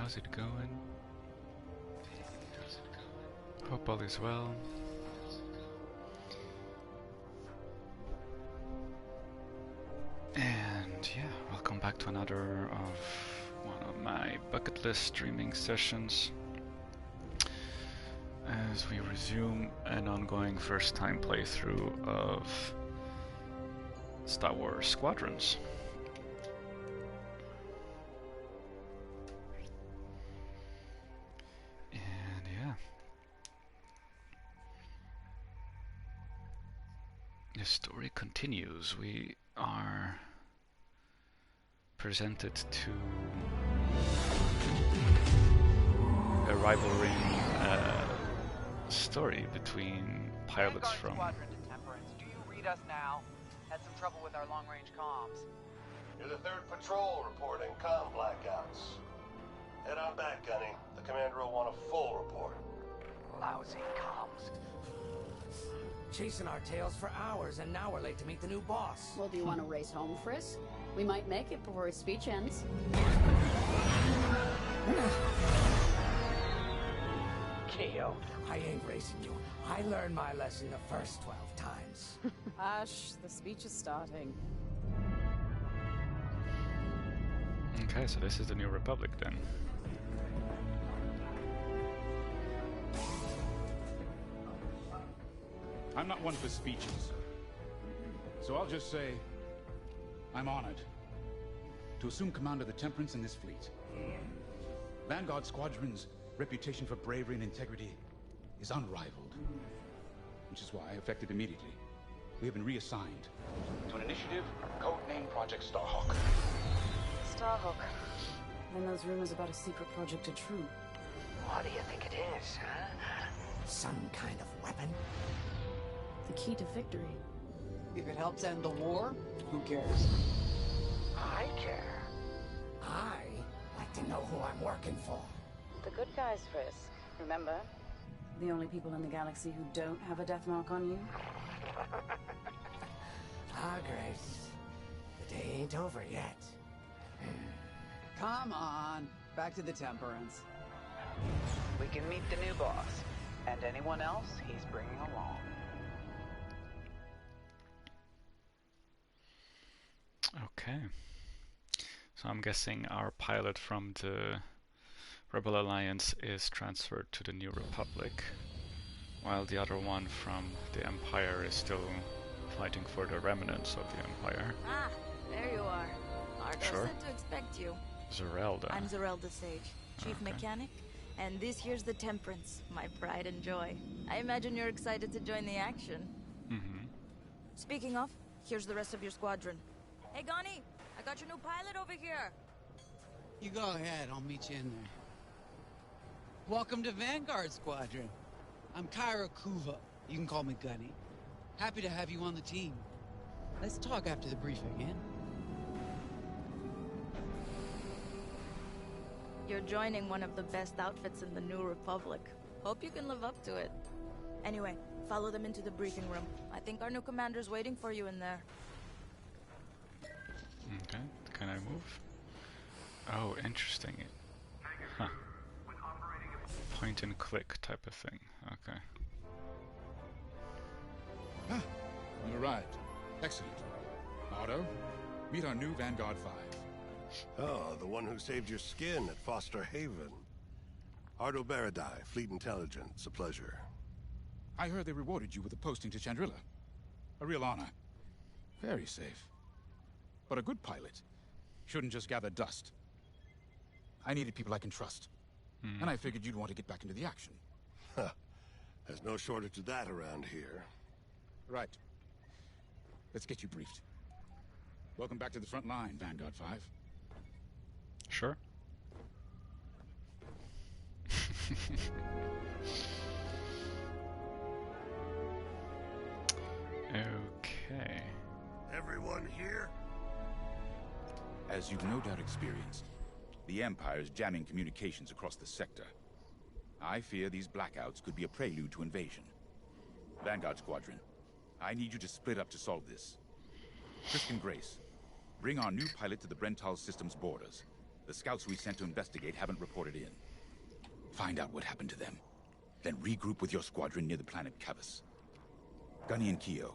how's it going? Hope all is well. And yeah, welcome back to another of one of my bucket list streaming sessions as we resume an ongoing first time playthrough of Star Wars Squadrons. And yeah, the story continues. We are presented to a rivalry story between pilots Vanguard from... Squadron to Temperance. Do you read us now? Had some trouble with our long-range comms. You're the 3rd Patrol reporting comm blackouts. Head on back, Gunny. The commander will want a full report. Lousy comms. Chasing our tails for hours, and now we're late to meet the new boss. Well, do you want to race home, Frisk? We might make it before his speech ends. Keo, I ain't racing you. I learned my lesson the first 12 times. Hush, the speech is starting. Okay, so this is the New Republic then. I'm not one for speeches, so I'll just say I'm honored to assume command of the Temperance in this fleet. Vanguard Squadron's reputation for bravery and integrity is unrivaled, which is why, effective immediately, we have been reassigned to an initiative codenamed Project Starhawk. Starhawk. Then those rumors about a secret project are true. What do you think it is, huh? Some kind of weapon? The key to victory. If it helps end the war, who cares? I care. I like to know who I'm working for. The good guys, Frisk. Remember? The only people in the galaxy who don't have a death mark on you? Ah, Grace. The day ain't over yet. Come on. Back to the Temperance. We can meet the new boss. And anyone else he's bringing along. Okay. So I'm guessing our pilot from the Rebel Alliance is transferred to the New Republic, while the other one from the Empire is still fighting for the remnants of the Empire. Ah, there you are. Ardo Sure. said to expect you. Zerelda. I'm Zerelda Sage, Chief Okay. Mechanic, and this here's the Temperance, my pride and joy. I imagine you're excited to join the action. Mm-hmm. Speaking of, here's the rest of your squadron. Hey, Gani, I got your new pilot over here. You go ahead, I'll meet you in there. Welcome to Vanguard Squadron. I'm Kyra Kuva. You can call me Gunny. Happy to have you on the team. Let's talk after the briefing, yeah? You're joining one of the best outfits in the New Republic. Hope you can live up to it. Anyway, follow them into the briefing room. I think our new commander's waiting for you in there. Okay, can I move? Oh, interesting. Huh. Point and click type of thing. Okay. Ah, you arrived. Excellent. Otto, meet our new Vanguard 5. Oh, the one who saved your skin at Foster Haven. Ardo Baradai, Fleet Intelligence. A pleasure. I heard they rewarded you with a posting to Chandrilla. A real honor. Very safe. But a good pilot shouldn't just gather dust. I needed people I can trust. And I figured you'd want to get back into the action. Huh. There's no shortage of that around here. Right. Let's get you briefed. Welcome back to the front line, Vanguard 5. Sure. Okay. Everyone here? As you've no doubt experienced, the Empire's jamming communications across the sector. I fear these blackouts could be a prelude to invasion. Vanguard Squadron, I need you to split up to solve this. Frisk and Grace, bring our new pilot to the Brental System's borders. The scouts we sent to investigate haven't reported in. Find out what happened to them. Then regroup with your squadron near the planet Cavus. Gunny and Keo,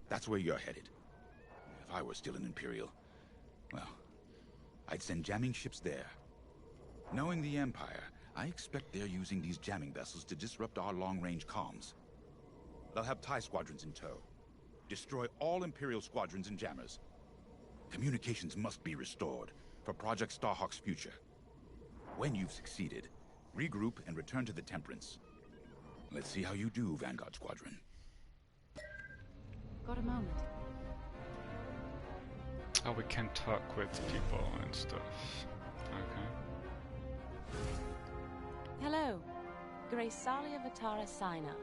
that's where you're headed. If I were still an Imperial, well, I'd send jamming ships there. Knowing the Empire, I expect they're using these jamming vessels to disrupt our long-range comms. They'll have TIE squadrons in tow. Destroy all Imperial squadrons and jammers. Communications must be restored for Project Starhawk's future. When you've succeeded, regroup and return to the Temperance. Let's see how you do, Vanguard Squadron. Got a moment? Oh, we can talk with people and stuff. Okay. Hello. Grace Salia Vatara Sina.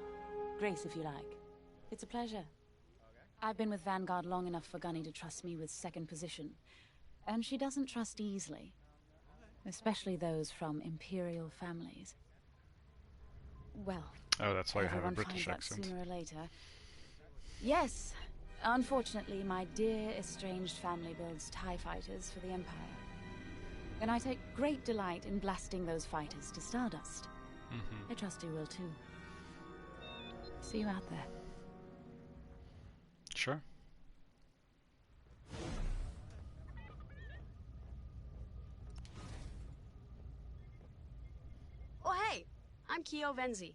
Grace, if you like. It's a pleasure. I've been with Vanguard long enough for Gunny to trust me with second position. And she doesn't trust easily. Especially those from Imperial families. Well, Oh, that's why you have a everyone British finds out accent. sooner or later. Yes. Unfortunately, my dear estranged family builds TIE fighters for the Empire. And I take great delight in blasting those fighters to stardust. I trust you will too. See you out there. Sure. Oh hey, I'm Keo Venzi.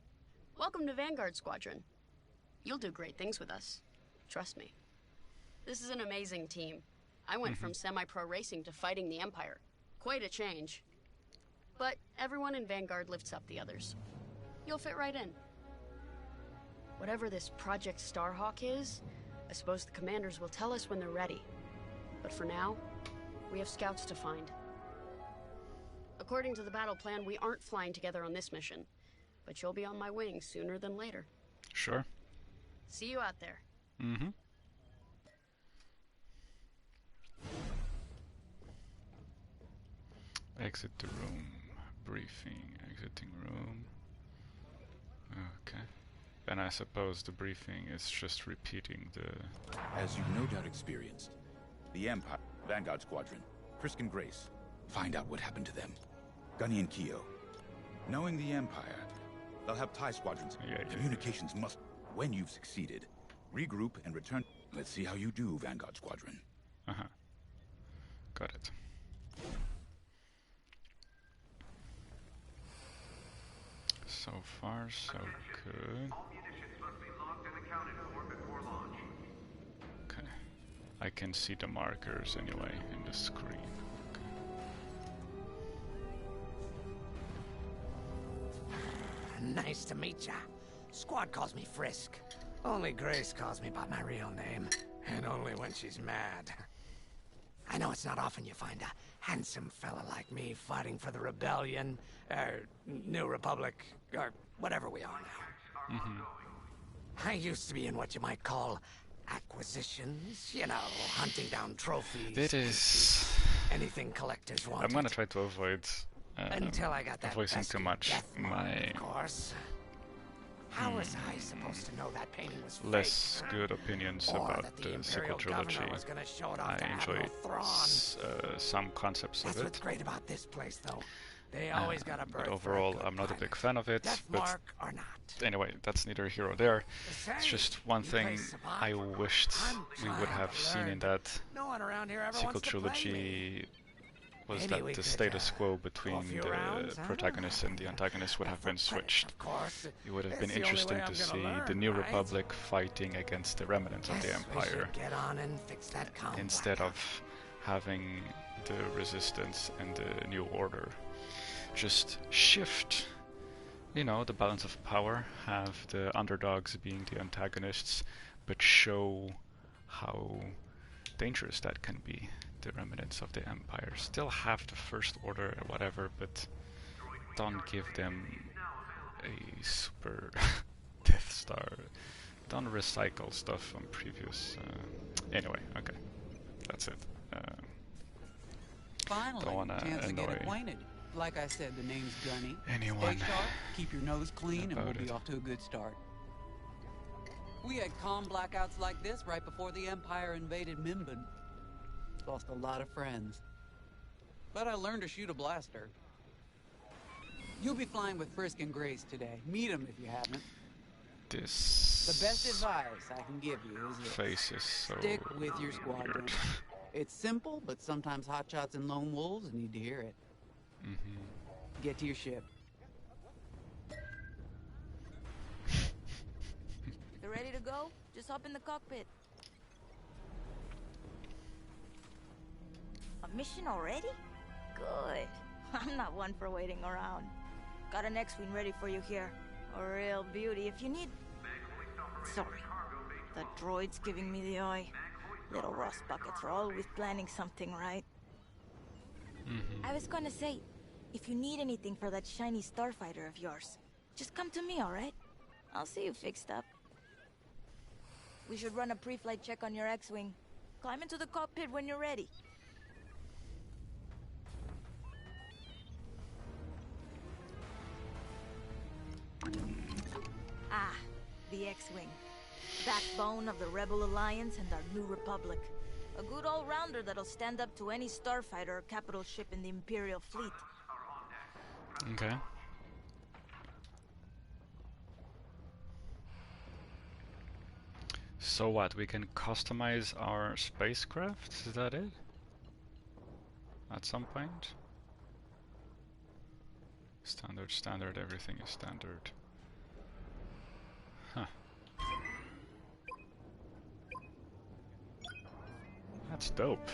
Welcome to Vanguard Squadron. You'll do great things with us. Trust me. This is an amazing team. I went from semi-pro racing to fighting the Empire. Quite a change. But everyone in Vanguard lifts up the others. You'll fit right in. Whatever this Project Starhawk is, I suppose the commanders will tell us when they're ready. But for now, we have scouts to find. According to the battle plan, we aren't flying together on this mission. But you'll be on my wing sooner than later. Sure. See you out there. Exit the room. Briefing. Exiting room. Okay. And I suppose the briefing is just repeating the... As you've no doubt experienced, the Empire, Vanguard Squadron, Frisk and Grace, find out what happened to them. Gunny and Keo. Knowing the Empire, they'll have TIE squadrons. Communications must... When you've succeeded, regroup and return... Let's see how you do, Vanguard Squadron. Got it. So far, so good. Okay. I can see the markers anyway in the screen. Nice to meet ya. Squad calls me Frisk. Only Grace calls me by my real name. And only when she's mad. I know it's not often you find a handsome fella like me fighting for the Rebellion, or New Republic, or whatever we are now. I used to be in what you might call acquisitions. You know, hunting down trophies. It is... Anything collectors want. I'm gonna try to avoid until I got that voicing too much my of course. How was I supposed to know that painting was less fake? good opinions Or about that the the sequel Imperial trilogy. governor was gonna show it off I to enjoyed Admiral Thrawn. some concepts That's of what's it. great about this place, though. They always got a bird. But overall, I'm not a big fan of it. Death But mark or not. anyway, that's neither here or there. It's just one You thing play Savant I for- wished I'm we would trying have to seen in learn, that No one around here ever sequel wants to play me. trilogy was Maybe that we the could, status quo between few the rounds, huh? protagonist and the antagonist would have been switched. Of course. It would have It's been the only interesting way I'm to gonna see learn, the New right? Republic fighting against the remnants of the Guess we should Empire get on and fix that comm instead blackout. of having the Resistance and the New Order just shift, you know, the balance of power, have the underdogs being the antagonists, but show how dangerous that can be, the remnants of the Empire. Still have the First Order or whatever, but don't give them a super Death Star. Don't recycle stuff from previous... anyway, okay. That's it. Finally, Don't wanna chance to get annoy acquainted. Like I said, the name's Gunny. anyone Stay sharp, keep your nose clean, and we'll about be it. off to a good start. We had comm blackouts like this right before the Empire invaded Minban. Lost a lot of friends. but I learned to shoot a blaster. You'll be flying with Frisk and Grace today. Meet them if you haven't. This The best advice I can give you is this. face is so stick with your weird. squadron. It's simple, but sometimes hotshots and lone wolves need to hear it. Get to your ship. You ready to go? Just hop in the cockpit. A mission already? Good. I'm not one for waiting around. Got an X-Wing ready for you here. A real beauty if you need... Sorry. The droid's giving me the eye. Little rust buckets are always planning something, right? I was gonna say, if you need anything for that shiny starfighter of yours, just come to me, alright? I'll see you fixed up. We should run a pre-flight check on your X-Wing. Climb into the cockpit when you're ready. Ah, the X-Wing. Backbone of the Rebel Alliance and our new Republic. A good all-rounder that'll stand up to any starfighter or capital ship in the Imperial fleet. Okay. So what, we can customize our spacecraft? Is that it? At some point? Standard, standard, everything is standard. Huh. That's dope.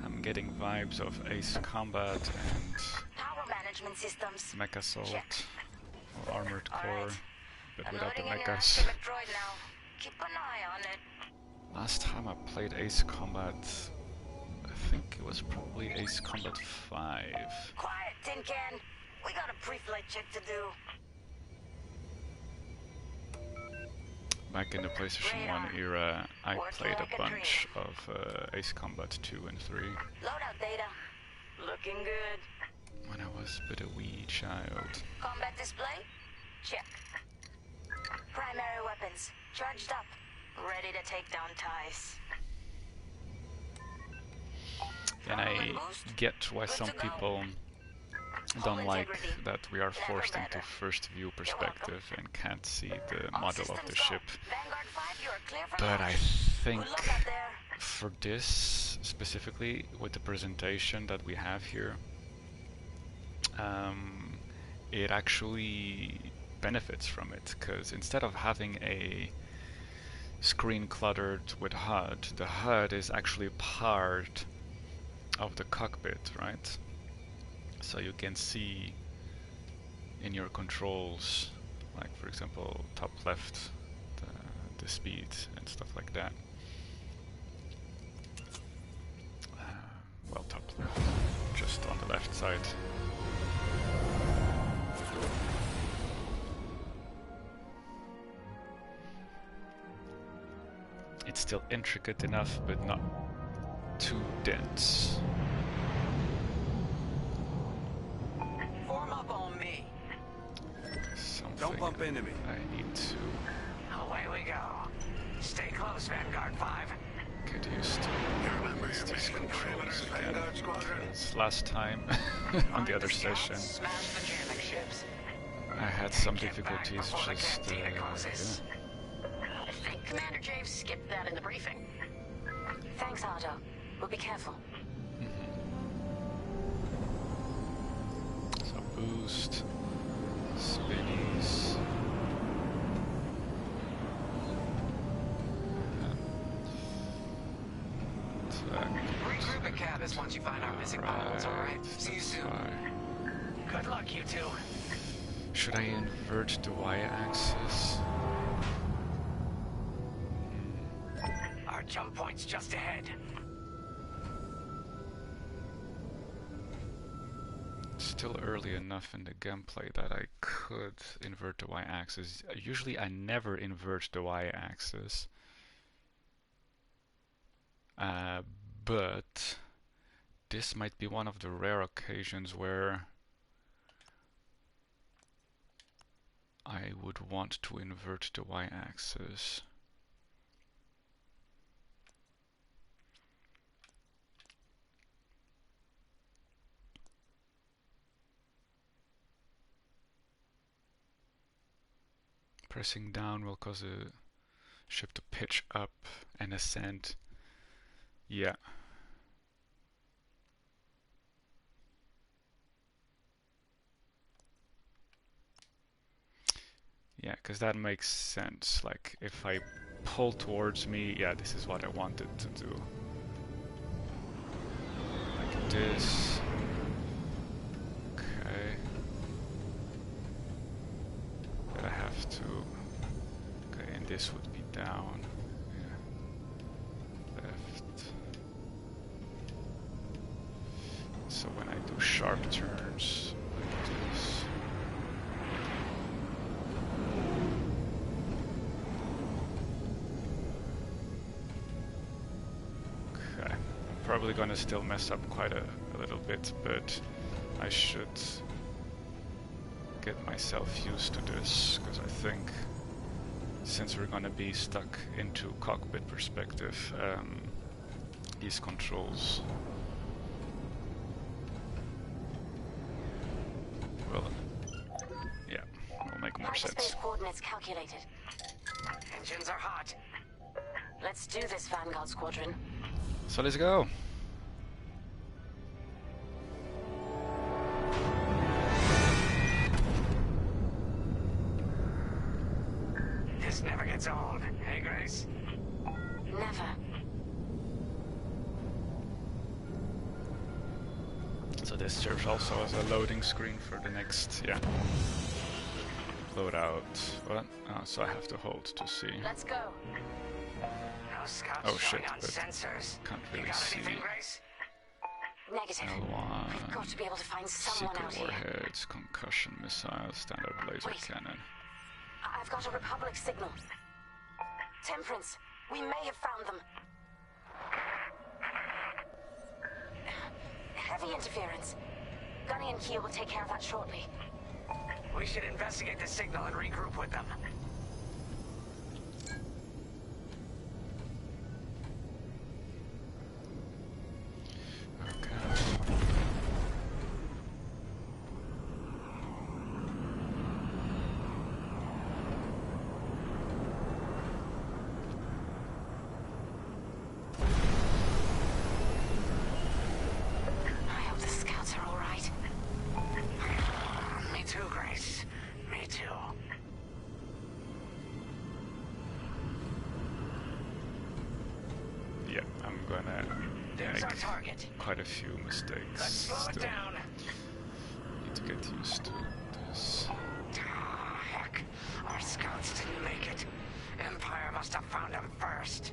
I'm getting vibes of Ace Combat and Power management systems. Mech Assault or Armored Core, Alright. but I'm without the loading in your mechas. active droid now. Keep an eye on it. Last time I played Ace Combat, I think it was probably Ace Combat 5. Quiet, Tin Can. We got a pre-flight check to do. Back in the PlayStation 1 era, I played a bunch of Ace Combat 2 and 3 Loadout data. Looking good. when I was but a wee child. Combat display? Check. Primary weapons. Charged up. Ready to take down ties. And I get why some people don't like that we are forced into first view perspective and can't see the model of the ship. Vanguard 5, you are clear for But I launch. think Good luck out there. for this specifically, with the presentation that we have here, it actually benefits from it, because instead of having a screen cluttered with HUD, the HUD is actually part of the cockpit, right? So you can see in your controls, like for example top left, the speed and stuff like that. Well, top left, just on the left side. It's still intricate enough, but not too dense. Form up on me. Don't bump into me. I need to Away we go. Stay close, Vanguard 5. get used to Remember your these mission controls parameters, again. Vanguard Squadron? Because last time on the other session Smash the jamming ships. I had some difficulties just cantina yeah. closes. I think Commander Javes skipped that in the briefing. Thanks, Otto. We'll be careful. So boost, spinnies. Regroup at Cabas once you find our missing models, alright? See you soon. Good luck, you two. Should I invert the y-axis? Our jump point's just ahead. Still early enough in the gameplay that I could invert the y-axis. Usually I never invert the y-axis. But this might be one of the rare occasions where I would want to invert the y-axis. Pressing down will cause a ship to pitch up and ascend. Yeah. Yeah, because that makes sense. Like, if I pull towards me, yeah, this is what I wanted to do. Like this. Okay. But I have to... Okay, and this would be down. Yeah. Left. So when I do sharp turns, like this. Okay. Probably gonna still mess up quite a little bit, but I should get myself used to this, because I think since we're gonna be stuck into cockpit perspective, these controls will, yeah, will make more sense. Hyperspace coordinates calculated. Engines are hot. Let's do this, Vanguard Squadron. So let's go. This never gets old, hey Grace? Never. So this serves also as a loading screen for the next, yeah, loadout. What? Oh, so I have to hold to see. Let's go. No scouts Oh shit, showing on but sensors. can't You really got see. anything, Grace? Negative. We've got to be able to find someone out Secret here. warheads, concussion missiles, standard laser Wait. cannon. I've got a Republic signal. Temperance, we may have found them. Heavy interference. Gunny and Keel will take care of that shortly. We should investigate the signal and regroup with them. I hope the scouts are all right. Me too, Grace. Me too. Yeah, I'm gonna There's our make target. quite a few mistakes. Let's slow it still. down. Need to get used to this. Ah, heck. Our scouts didn't make it. Empire must have found them first.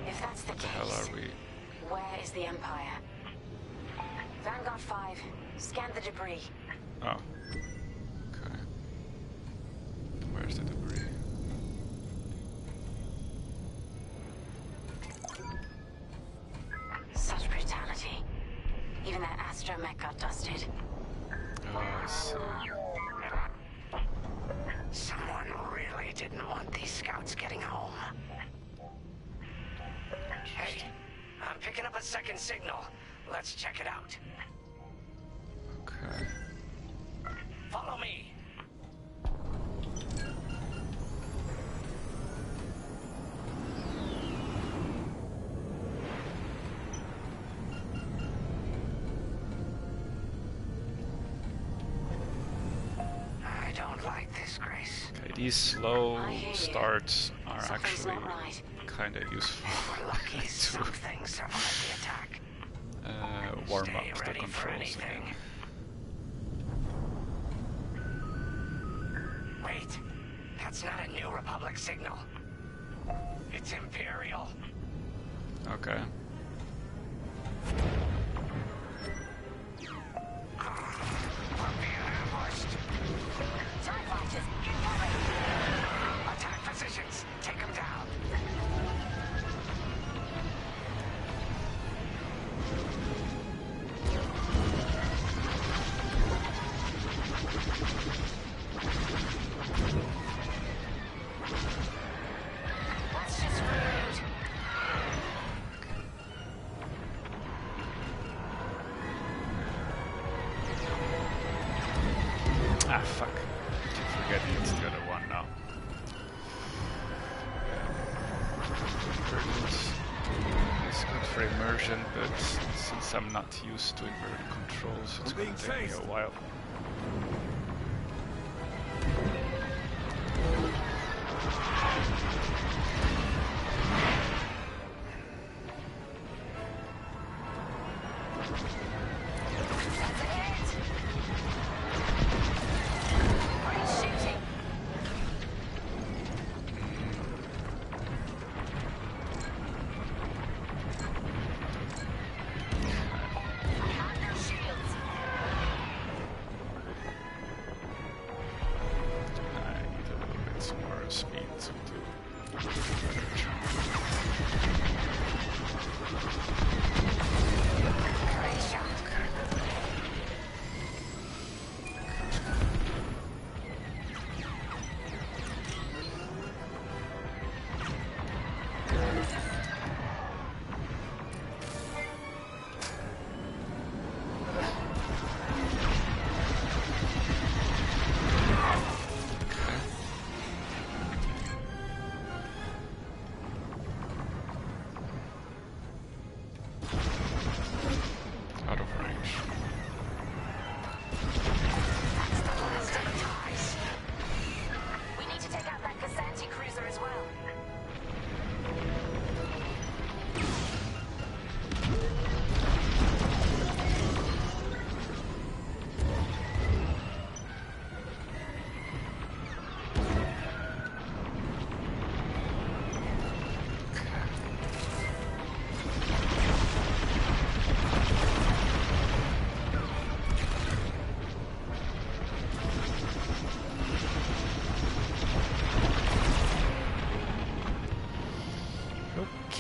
If that's the What the hell case, are we? where is the Empire? Vanguard 5, scan the debris. Oh. Okay. Where's the debris? Such brutality. Even that astromech got dusted. Oh, I see. Someone really didn't want these scouts getting home. Hey, I'm picking up a second signal. Let's check it out. Okay. Follow me. I don't like this, Grace. Okay, these slow I hear you. starts are Something's actually not right. kind of useful We're lucky to something survived the attack. warm Stay up the ready for controls anything. again. Wait, that's not a New Republic signal. It's Imperial. Okay. We're being ambushed. TIE fighters, incoming! Attack positions. Take them down. fuck. I keep forgetting it's the other one now. It's good for immersion, but since I'm not used to inverted controls, it's going to take me a while.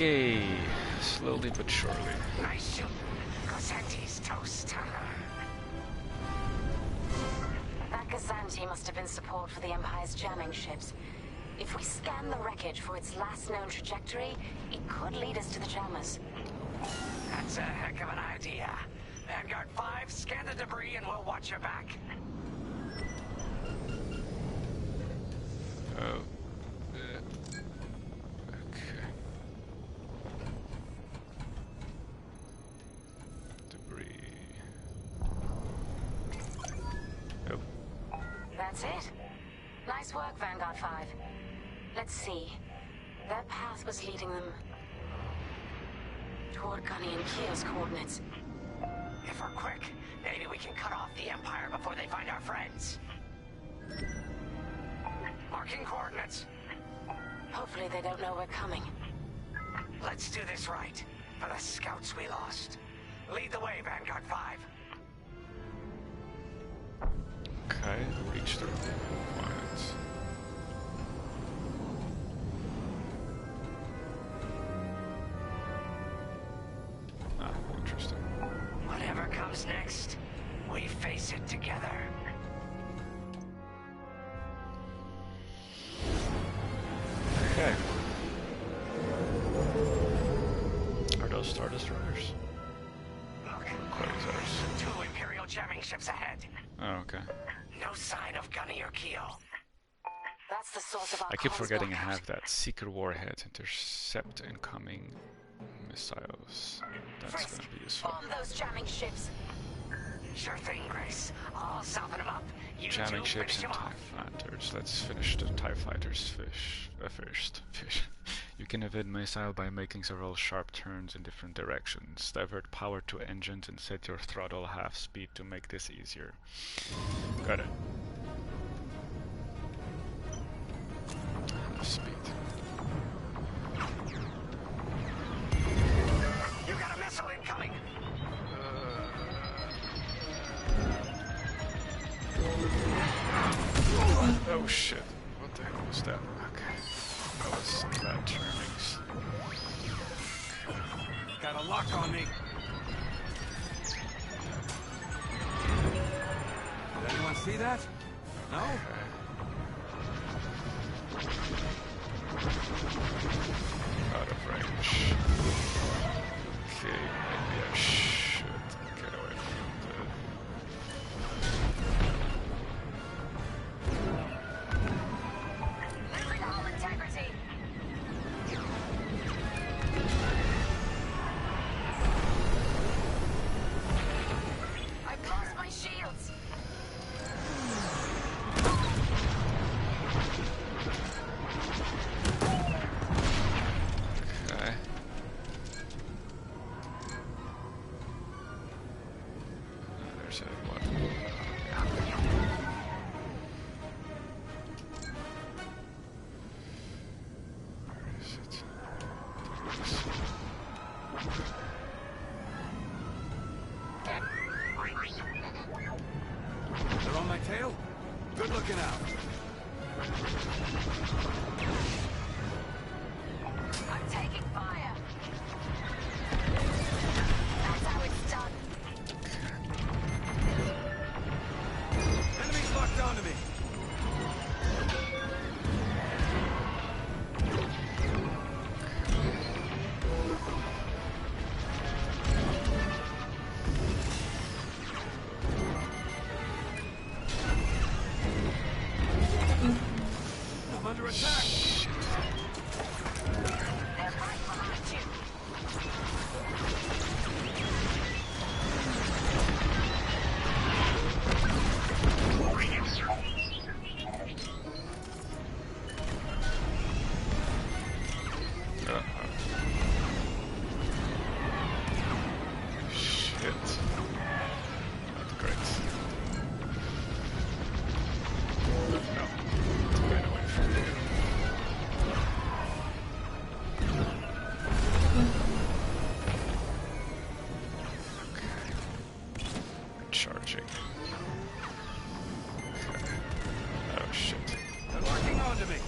Okay, slowly but surely. Nice shooting. Cosente's toast. That Kazanti must have been support for the Empire's jamming ships. If we scan the wreckage for its last known trajectory, it could lead us to the jammers. That's a heck of an idea. Vanguard 5, scan the debris and we'll watch your back. Oh. That's it. Nice work, Vanguard 5. Let's see. Their path was leading them toward Gunny and Keo's coordinates. If we're quick, maybe we can cut off the Empire before they find our friends. Marking coordinates. Hopefully they don't know we're coming. Let's do this right, for the scouts we lost. Lead the way, Vanguard 5. Okay, reach the lines. Ah, interesting. Whatever comes next, we face it together. Okay. Are those Star Destroyers? Look, Quasars. 2 Imperial jamming ships ahead. Oh, okay. No sign of Gunny or Keo. That's the source of our I keep comms forgetting I blackout. have that secret warhead. Intercept incoming missiles. That's Frisk, gonna be useful. bomb those jamming ships. Sure thing, Grace. I'll soften them up. You Jamming two ships finish and them TIE off. fighters. Let's finish the TIE fighters first. You can evade missile by making several sharp turns in different directions. Divert power to engines and set your throttle half speed to make this easier. Got it. Half speed. You got a missile incoming. Oh shit. What the hell was that? Okay. That was some bad turnings. Got a lock on me. Did anyone see that? No? Out of range. Okay, maybe I should get away from tail? Good looking out. I'm taking fire. That's how it's done. Enemies locked onto me. I'm under attack. They're right behind you. Shit. Not great. No. Ran away from you. Okay. Charging. Okay. Oh shit. They're locking onto me.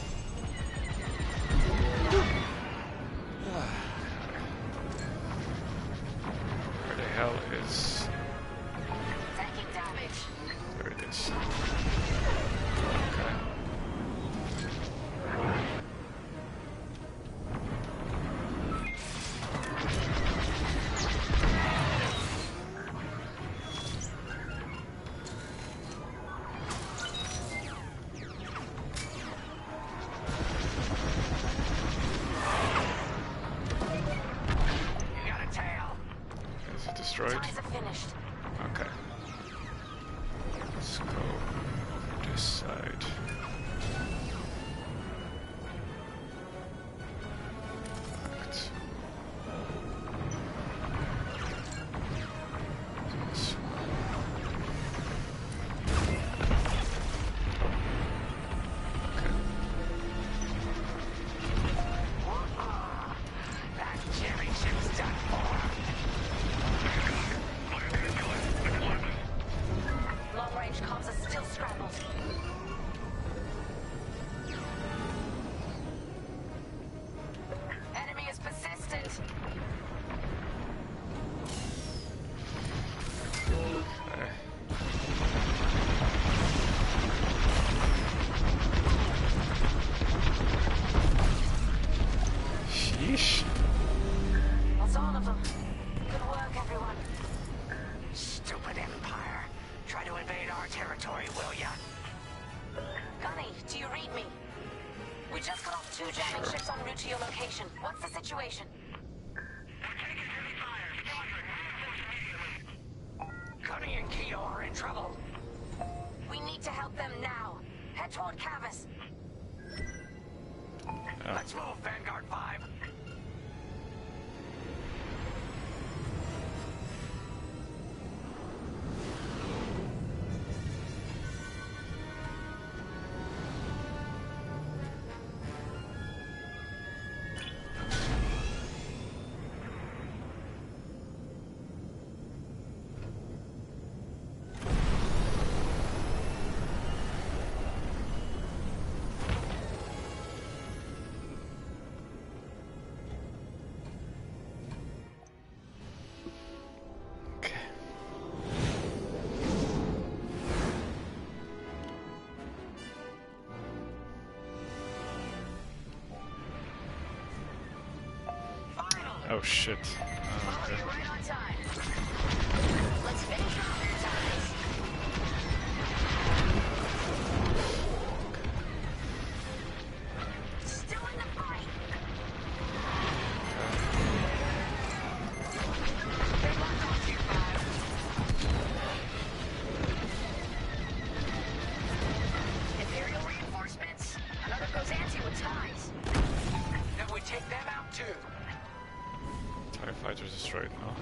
Where the hell is... Taking damage. There it is. Okay. You got a tail. Is it destroyed? Ties are finished. Okay. Let's go over this side. Right. This okay. That jamming ship's done for. Long-range comms are still scrambled. Enemy is persistent. Okay. Sheesh. That's all of them. Good work, everyone. Stupid Empire. Try to invade our territory, will ya? Gunny, do you read me? We just got off 2 jamming ships en route to your location. What's the situation? Gunny and Keo are in trouble. We need to help them now. Head toward Cavus. Oh. Let's move, Vanguard 5. Okay. Oh shit. Oh, okay. You're right on time. Let's finish off their ties. Still in the fight. They locked onto you, 5. Imperial reinforcements. Another goes anti with ties. Then we take them out too. TIE fighters destroyed now.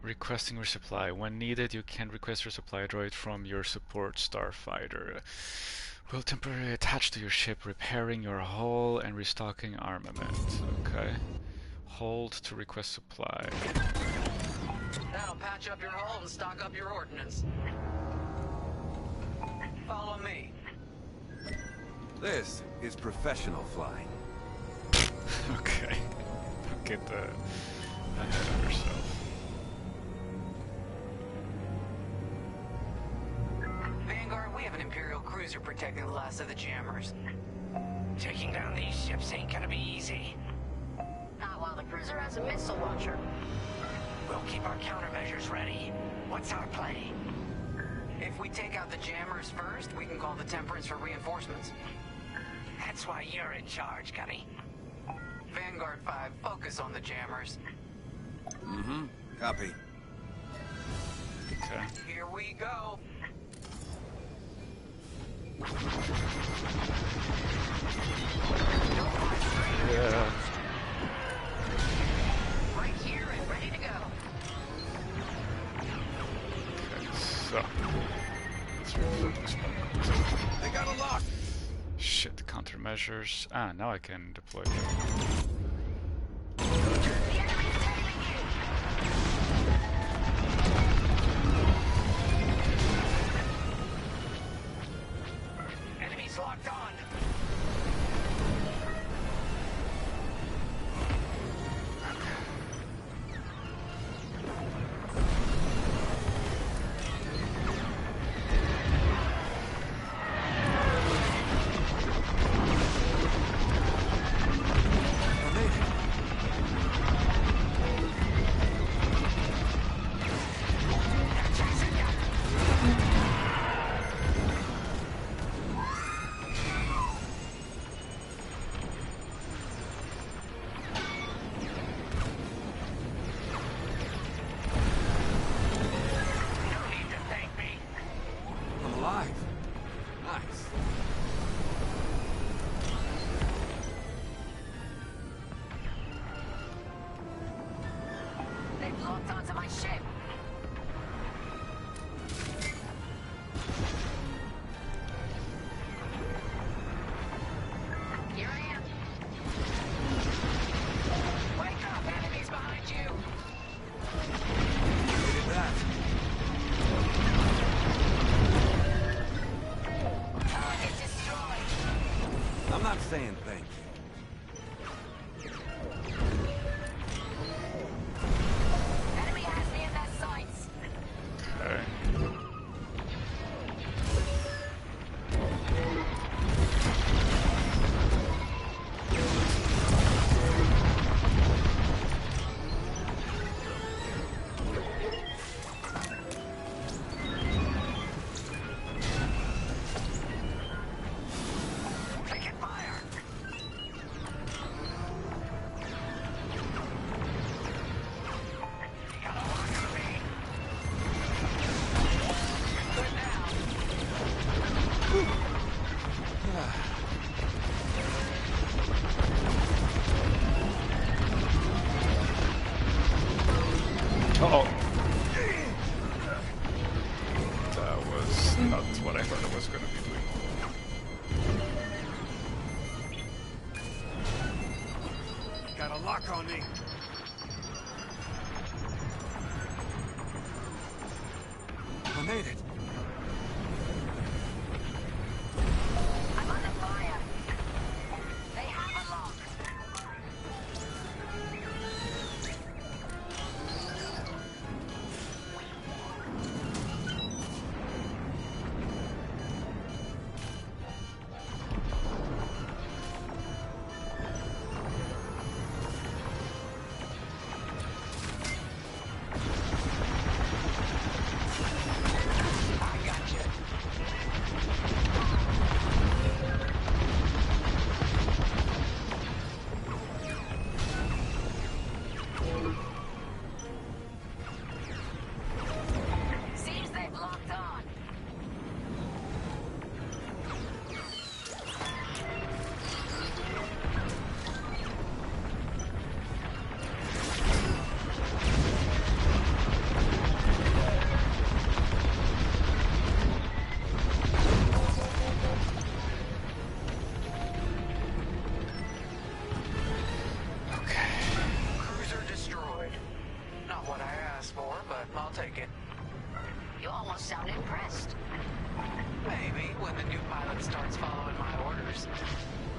Requesting resupply. When needed, you can request resupply droid from your support starfighter. Will temporarily attach to your ship, repairing your hull and restocking armament. Okay. Hold to request supply. That'll patch up your hull and stock up your ordnance. Follow me. This is professional flying. Okay. Don't get ahead of yourself. Vanguard, we have an Imperial cruiser protecting the last of the jammers. Taking down these ships ain't gonna be easy. Not while the cruiser has a missile launcher. We'll keep our countermeasures ready. What's our play? If we take out the jammers first, we can call the Temperance for reinforcements. That's why you're in charge, Gunny. Vanguard 5, focus on the jammers. Mm-hmm. Copy. Okay. Here we go. Yeah. Right here and ready to go. Okay, so let's refocus back. They got a lock. Shit, countermeasures. Ah, now I can deploy them. Enemies locked on. Locked onto my ship. Here I am. Wake up, enemies behind you. Look at that. Target destroyed. I'm not saying thank you. Uh-oh. That was not what I thought I was going to be doing. Got a lock on me. I made it. I'm under fire. They have a lock.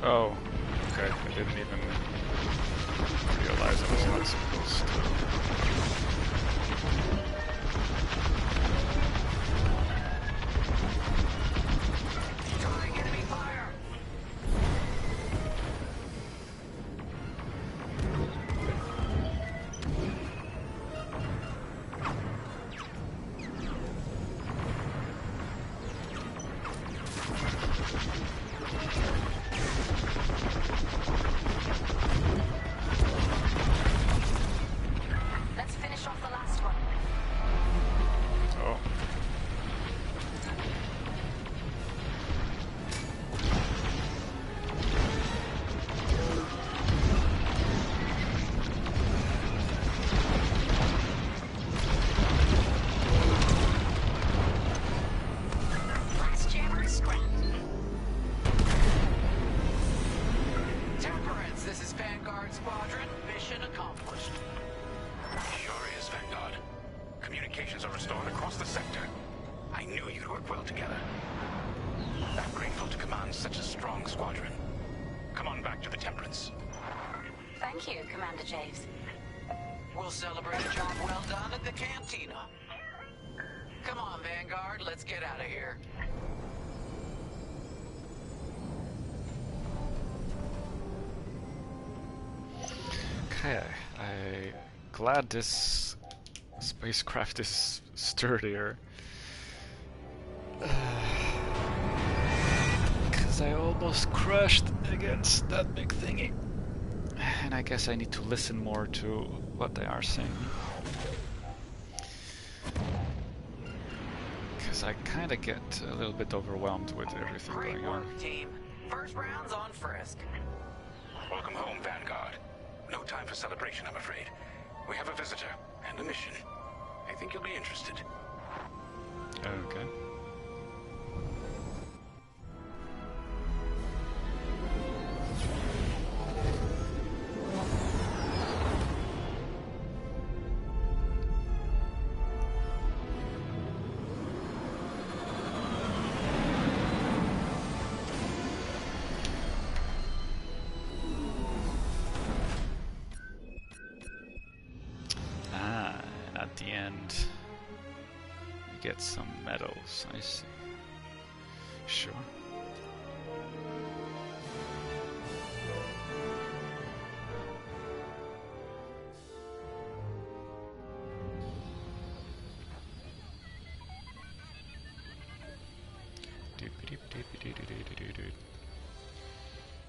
Oh, okay. I didn't even realize I was not supposed to. Let's finish off the last one. Oh. Last jammer is scrapped. Temperance, this is Vanguard Squadron. Mission accomplished. Sure is, Vanguard. Communications are restored across the sector. I knew you'd work well together. I'm grateful to command such a strong squadron. Come on back to the Temperance. Thank you, Commander Javes. We'll celebrate a job well done at the cantina. Come on, Vanguard, let's get out of here. Okay, I'm glad this spacecraft is sturdier. Because I almost crashed against that big thingy. And I guess I need to listen more to what they are saying. Because I kind of get a little bit overwhelmed with everything Great going on. work, team. First round's on Frisk. Welcome home, Vanguard. No time for celebration, I'm afraid. We have a visitor and a mission. I think you'll be interested. Okay. At the end, you get some medals, I see. Sure.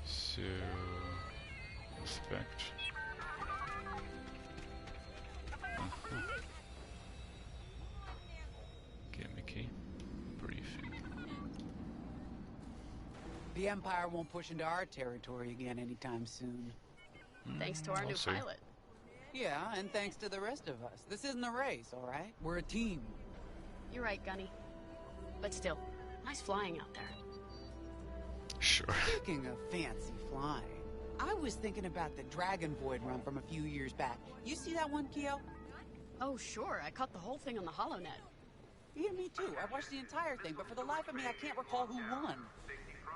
So, inspect. Gimmicky briefing. The Empire won't push into our territory again anytime soon. Thanks to our new see. pilot. Yeah, and thanks to the rest of us. This isn't a race, all right? We're a team. You're right, Gunny. But still, nice flying out there. Sure. Speaking of fancy flying, I was thinking about the Dragon Void run from a few years back. You see that one, Keo? Oh, sure. I caught the whole thing on the HoloNet. Yeah, me too. I watched the entire thing, but for the life of me, I can't recall who won.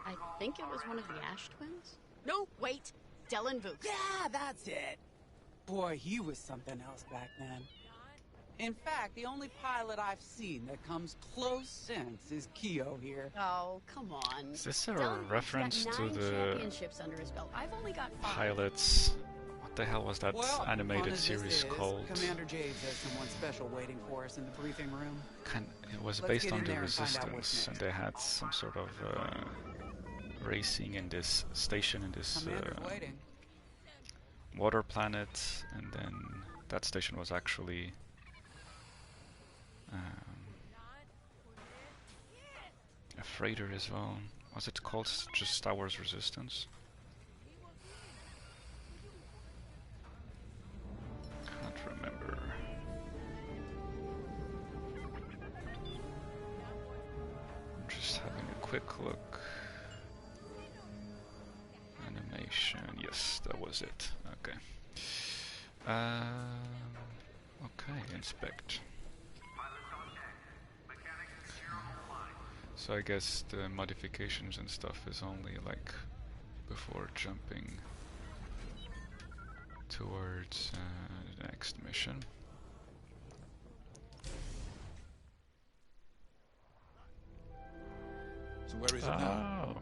I think it was one of the Ash twins? No, wait. Dylan Vuk. Yeah, that's it. Boy, he was something else back then. In fact, the only pilot I've seen that comes close since is Keo here. Oh, come on. Is this a Dylan Vuk's reference got to 9 the championships under his belt. I've only got 5. pilots? What the hell was that Well, fun animated as this series is, called? Commander Javes has someone special waiting for us in the briefing room. It was Let's based get on in the there and find out what's Resistance, and next. they had some sort of racing in this station in this Commander's waiting. water planet, and then that station was actually a freighter as well. Was it called just Star Wars Resistance? Can't remember. Just having a quick look. Animation, yes, that was it. Okay. Okay, inspect. So I guess the modifications and stuff is only like before jumping towards the next mission. So where is it now?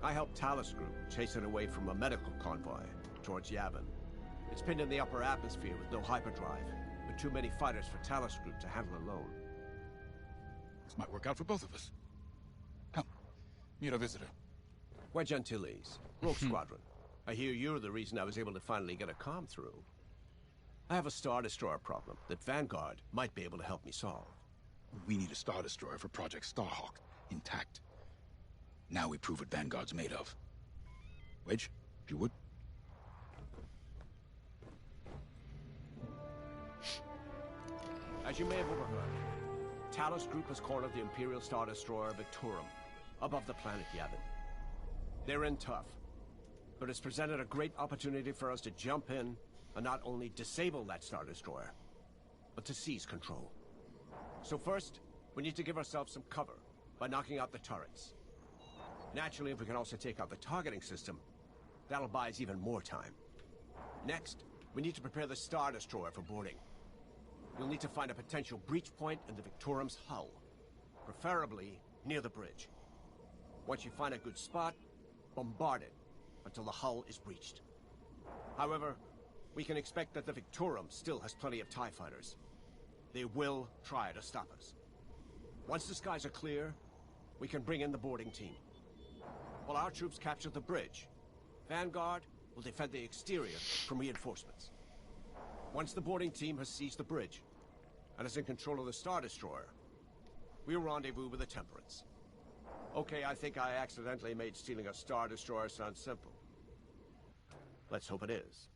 I helped Talus Group chase it away from a medical convoy towards Yavin. It's pinned in the upper atmosphere with no hyperdrive, but too many fighters for Talus Group to handle alone. This might work out for both of us. Come, meet our visitor. Wedge Antilles, Rogue Squadron. I hear you're the reason I was able to finally get a comm through. I have a Star Destroyer problem that Vanguard might be able to help me solve. We need a Star Destroyer for Project Starhawk, intact. Now we prove what Vanguard's made of. Wedge, if you would. As you may have overheard, Talus Group has cornered the Imperial Star Destroyer Victorum, above the planet Yavin. They're in tough, but it's presented a great opportunity for us to jump in and not only disable that Star Destroyer, but to seize control. So first, we need to give ourselves some cover by knocking out the turrets. Naturally, if we can also take out the targeting system, that'll buy us even more time. Next, we need to prepare the Star Destroyer for boarding. We'll need to find a potential breach point in the Victorum's hull, preferably near the bridge. Once you find a good spot, bombard it until the hull is breached. However, we can expect that the Victorum still has plenty of TIE fighters. They will try to stop us. Once the skies are clear, we can bring in the boarding team. While our troops capture the bridge, Vanguard will defend the exterior from reinforcements. Once the boarding team has seized the bridge and is in control of the Star Destroyer, we'll rendezvous with the Temperance. Okay, I think I accidentally made stealing a Star Destroyer sound simple. Let's hope it is.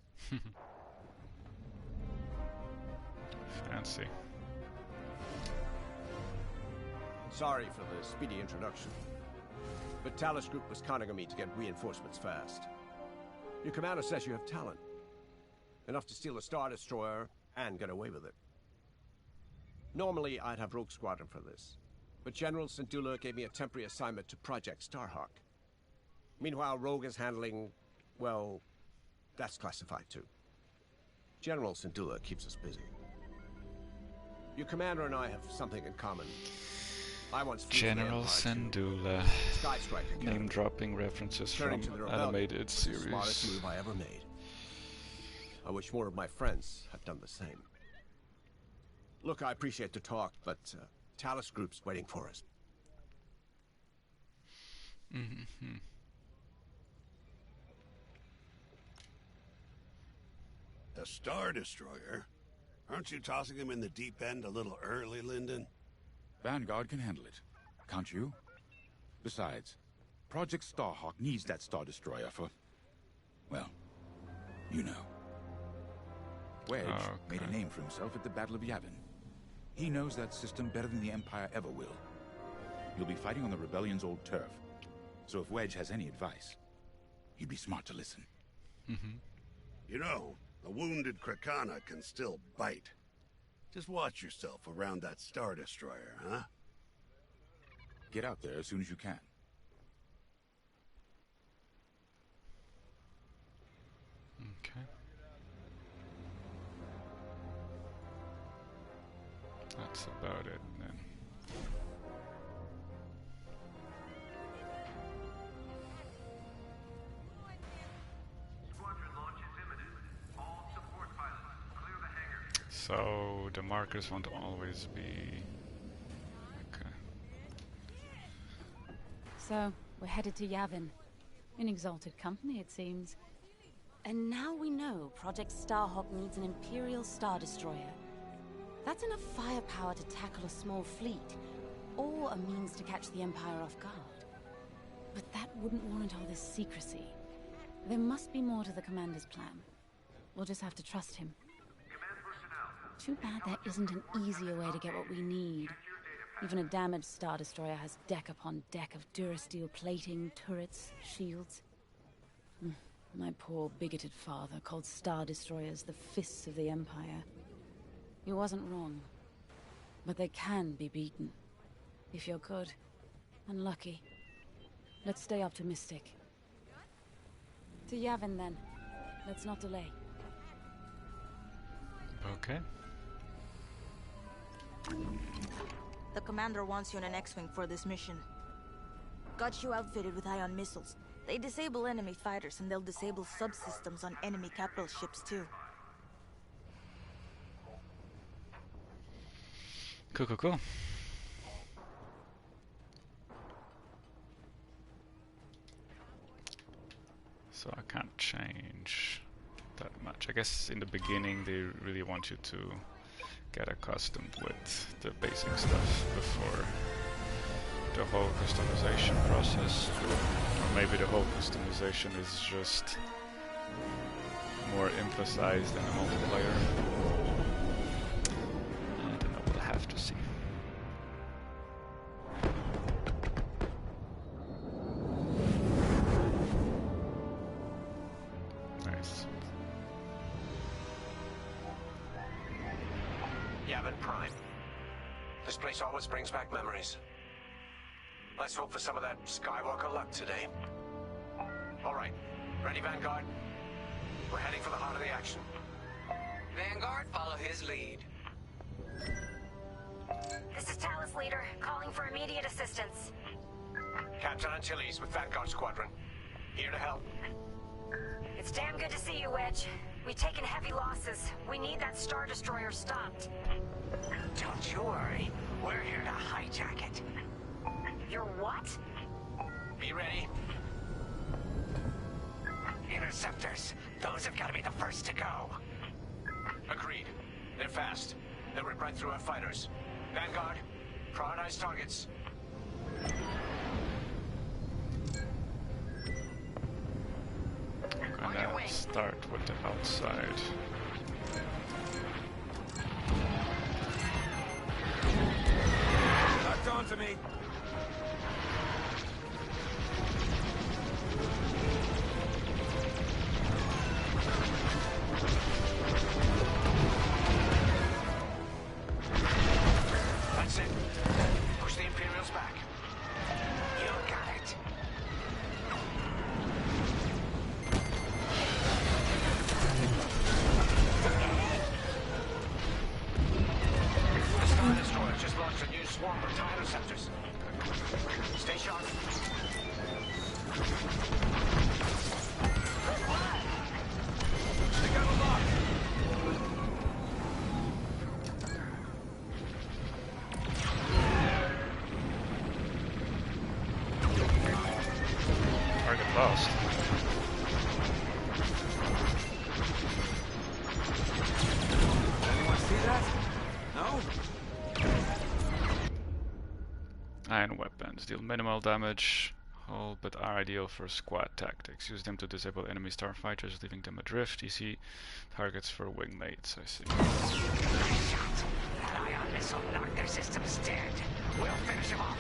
Fancy. Sorry for the speedy introduction, but Talus Group was counting on me to get reinforcements fast. Your commander says you have talent. Enough to steal a Star Destroyer and get away with it. Normally, I'd have Rogue Squadron for this, but General Syndulla gave me a temporary assignment to Project Starhawk. Meanwhile, Rogue is handling, well, that's classified too. General Syndulla keeps us busy. Your commander and I have something in common. I once General Syndulla. Name-dropping references from animated series. The smartest move I ever made. I wish more of my friends had done the same. Look, I appreciate the talk, but Talus Group's waiting for us. A Star Destroyer? Aren't you tossing him in the deep end a little early, Lyndon? Vanguard can handle it. Can't you? Besides, Project Starhawk needs that Star Destroyer for... well, you know. Wedge made a name for himself at the Battle of Yavin. He knows that system better than the Empire ever will. He'll be fighting on the Rebellion's old turf. So if Wedge has any advice, he'd be smart to listen. You know, a wounded Krakana can still bite. Just watch yourself around that Star Destroyer, huh? Get out there as soon as you can. Okay. That's about it then. So the markers won't always be... okay. So, we're headed to Yavin. In exalted company, it seems. And now we know Project Starhawk needs an Imperial Star Destroyer. That's enough firepower to tackle a small fleet, or a means to catch the Empire off guard. But that wouldn't warrant all this secrecy. There must be more to the Commander's plan. We'll just have to trust him. Too bad there isn't an easier way to get what we need. Even a damaged Star Destroyer has deck upon deck of Durasteel plating, turrets, shields. My poor bigoted father called Star Destroyers the fists of the Empire. He wasn't wrong. But they can be beaten. If you're good and lucky. Let's stay optimistic. To Yavin then. Let's not delay. Okay. The commander wants you in an X-Wing for this mission. Got you outfitted with ion missiles. They disable enemy fighters and they'll disable subsystems on enemy capital ships too. Cool. So I can't change that much. I guess in the beginning they really want you to get accustomed with the basic stuff before the whole customization process. Or maybe the whole customization is just more emphasized in the multiplayer. I don't know, we'll have to see. Nice. Yavin Prime. This place always brings back memories. Let's hope for some of that Skywalker luck today. All right, ready, Vanguard? We're heading for the heart of the action. Vanguard, follow his lead. This is Talus Leader, calling for immediate assistance. Captain Antilles with Vanguard Squadron. Here to help. It's damn good to see you, Wedge. We've taken heavy losses. We need that Star Destroyer stopped. Don't you worry. We're here to hijack it. You're what? Be ready. Interceptors. Those have got to be the first to go. Agreed. They're fast. They'll rip right through our fighters. Vanguard, prioritize targets. I'm gonna start with the outside. Locked on to me. That's it. Push the Imperials back. You got it. The Star Destroyer just launched a new swarm of TIE interceptors. Stay sharp. They got a lock. Target lost. Anyone see that? No? Iron weapons deal minimal damage, hull, but are ideal for squad tactics. Use them to disable enemy starfighters, leaving them adrift. Easy targets for wingmates, I see. Nice shot. That ion missile knocked their systems dead. We'll finish them off.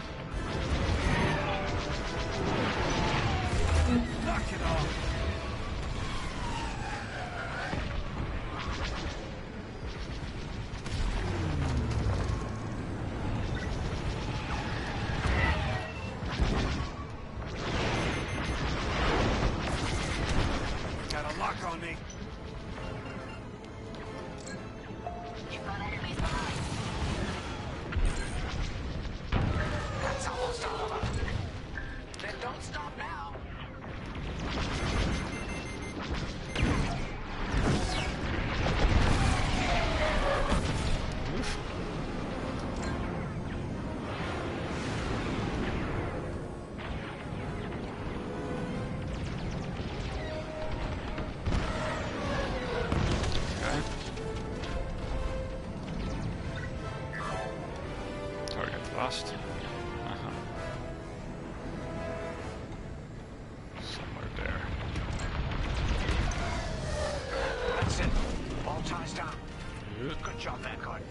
Knock it off. Got a lock on me. You've got enemies behind. That's almost all of them. Then don't stop now. Okay. Target lost. Somewhere there. That's it. All ties down. Good job, Vanguard.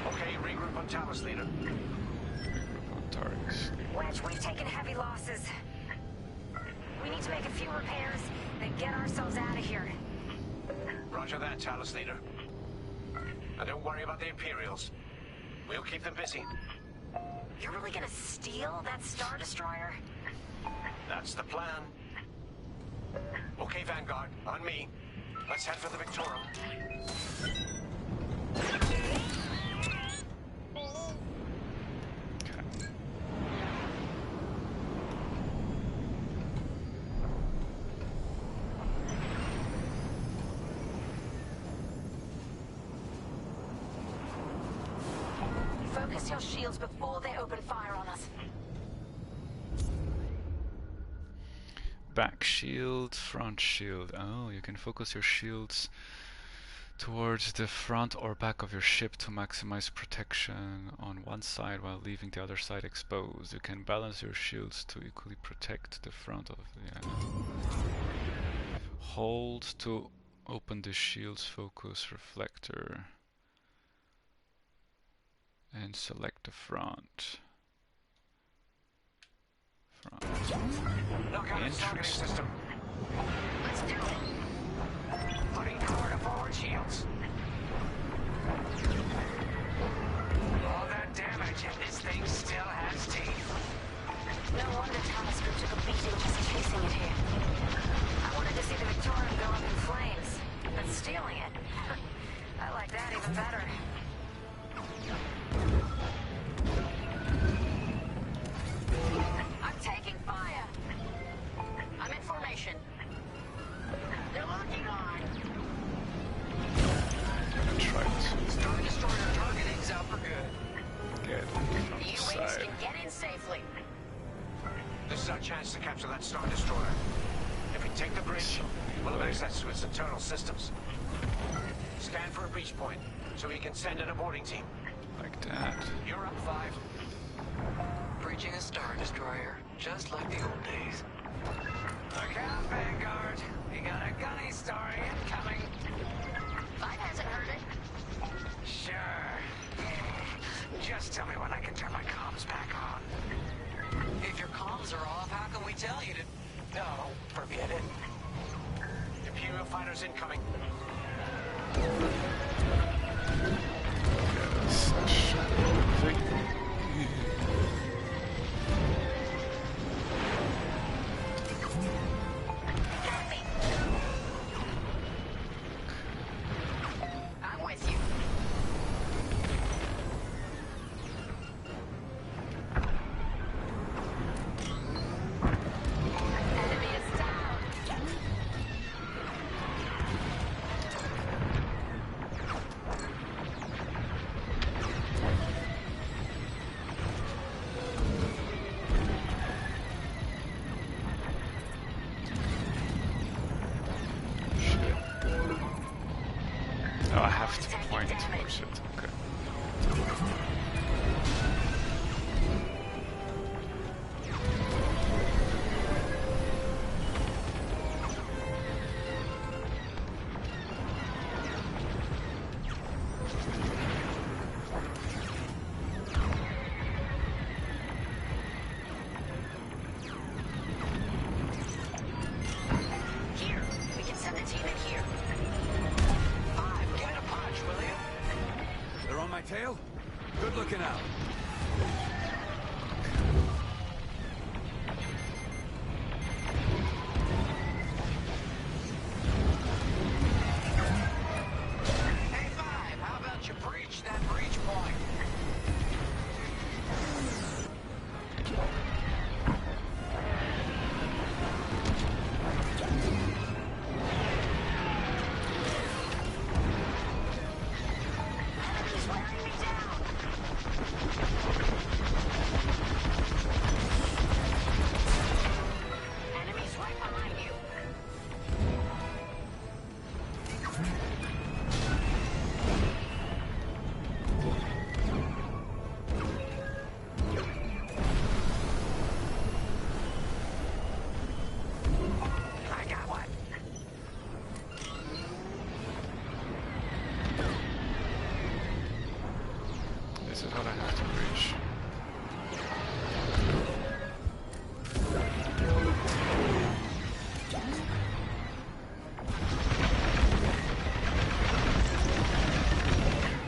Okay, regroup on Talus, Leader. Regroup on targets. Wedge, we've taken heavy losses. We need to make a few repairs, then get ourselves out of here. Roger that, Talus, Leader. And don't worry about the Imperials. We'll keep them busy. You're really gonna steal that Star Destroyer? That's the plan. Okay, Vanguard, on me. Let's head for the Victorum. Focus your shields before they open fire on us. Back shield, front shield. Oh, you can focus your shields towards the front or back of your ship to maximize protection on one side while leaving the other side exposed. You can balance your shields to equally protect the front of the... Hold to open the shield's focus reflector and select the front. Interesting. Let's do it. Putting power to forward shields. All that damage and this thing still has teeth. No wonder Thomas Group took a beating just chasing it here. I wanted to see the Victorian go up in flames, but stealing it, I like that even better. I'm taking fire. I'm in formation. They're locking on. I'm gonna try to Star Destroyer targeting's out for good. get The U-Wings can get in safely. This is our chance to capture that Star Destroyer. If we take the bridge, we'll have access to its internal systems. Scan for a breach point, so we can send in a boarding team. like that. You're up, 5. Breaching a Star Destroyer, just like the old days. Look out, Vanguard. We got a gunny story incoming. 5 hasn't heard it. Sure. Just tell me when I can turn my comms back on. If your comms are off, how can we tell you to... No, forget it. Imperial fighters incoming. Such thing. I'm with you. Enemy is down. Shit. Oh, I have to point towards it. Okay. Here, we can send a team in here. 5, get a punch, will you? They're on my tail? Good looking out. Hey, 5, how about you breach that breach point? Enemy's wearing me down. Enemy's right behind you. I got one. This is what I have to reach.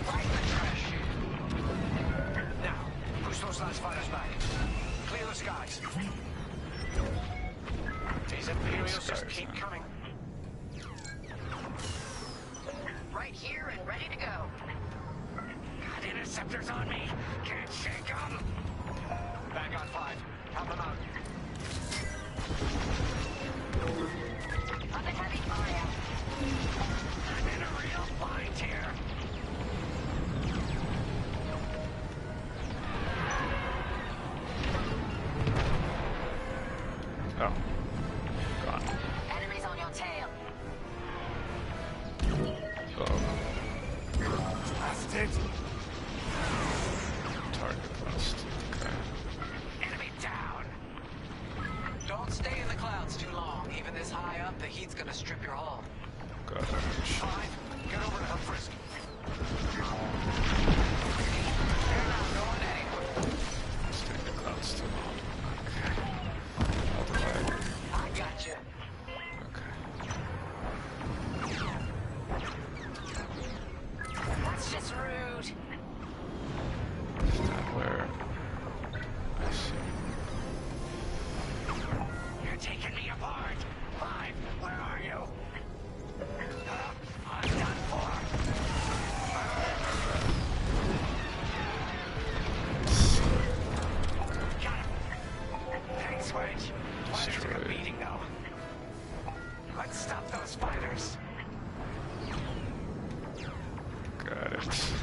Right in the trash chute. Now, push those last fighters back. Clear the skies. These Imperials just keep coming. here and ready to go. Got interceptors on me. Can't shake them. Vanguard 5, help them out. Under heavy fire. I'm in a real bind here. Oh. Gone. Enemies on your tail. Oh. Blasted. Target lost. Okay. Enemy down. Don't stay in the clouds too long. Even this high up, the heat's gonna strip your hull. Got it. 5, get over to help Frisk. They're not going anywhere. Stay in the clouds too long. Okay. Out the way. I got you. Okay. That's just rude. Is that where? I see. You're taking me apart. 5, where are you? I'm done for. Got him. Thanks, Wedge. Fighters took a beating, though. Let's stop those fighters. Got it.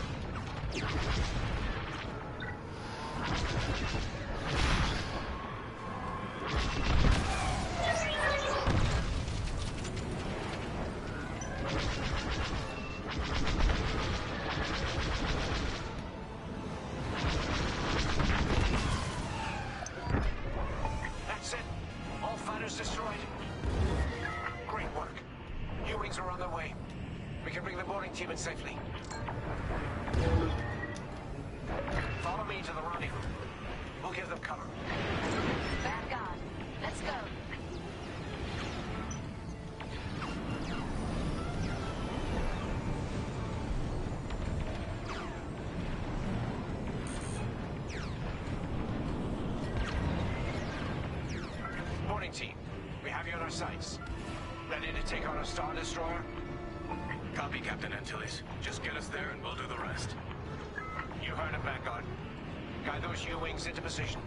That's it. All fighters destroyed. Great work. U-wings are on their way. We can bring the boarding team in safely. Follow me to the rendezvous. We'll give them cover. Vanguard, let's go. Boarding team, we have you on our sights. Ready to take on a Star Destroyer? Copy, Captain Antilles. Just get us there and we'll do the rest. You heard him, Vanguard. Guide those U-wings into position.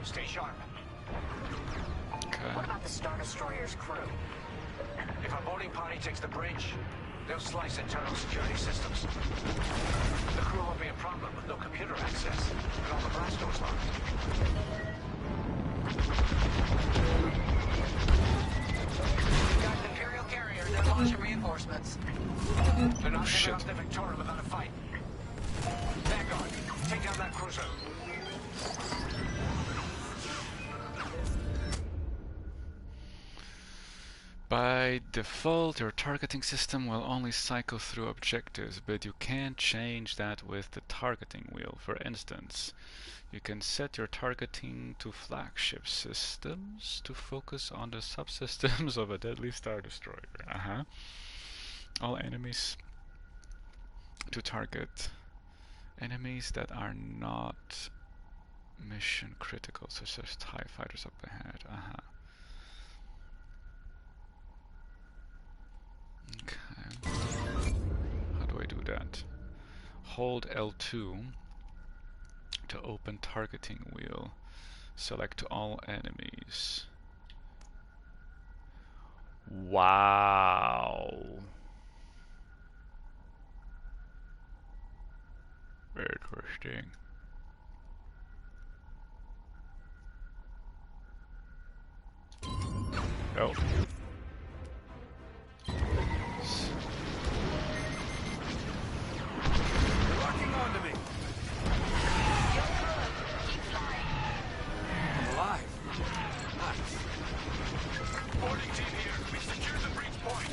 Stay sharp. Okay. What about the Star Destroyer's crew? If our boarding party takes the bridge, they'll slice internal security systems. The crew won't be a problem with no computer access and all the blast doors locked. We've got an Imperial carrier. They're launching reinforcements. They're not Shit. giving up the Victoria without a fight. Vanguard, take down that cruiser. By default, your targeting system will only cycle through objectives, but you can change that with the targeting wheel. For instance, you can set your targeting to flagship systems to focus on the subsystems of a deadly Star Destroyer. All enemies to target enemies that are not mission critical, such as TIE fighters up ahead. Okay. How do I do that? Hold L2 to open targeting wheel. Select all enemies. Wow. Very interesting. Oh. Locking onto me. I'm alive. Nice. Boarding team here. We've secured the breach point.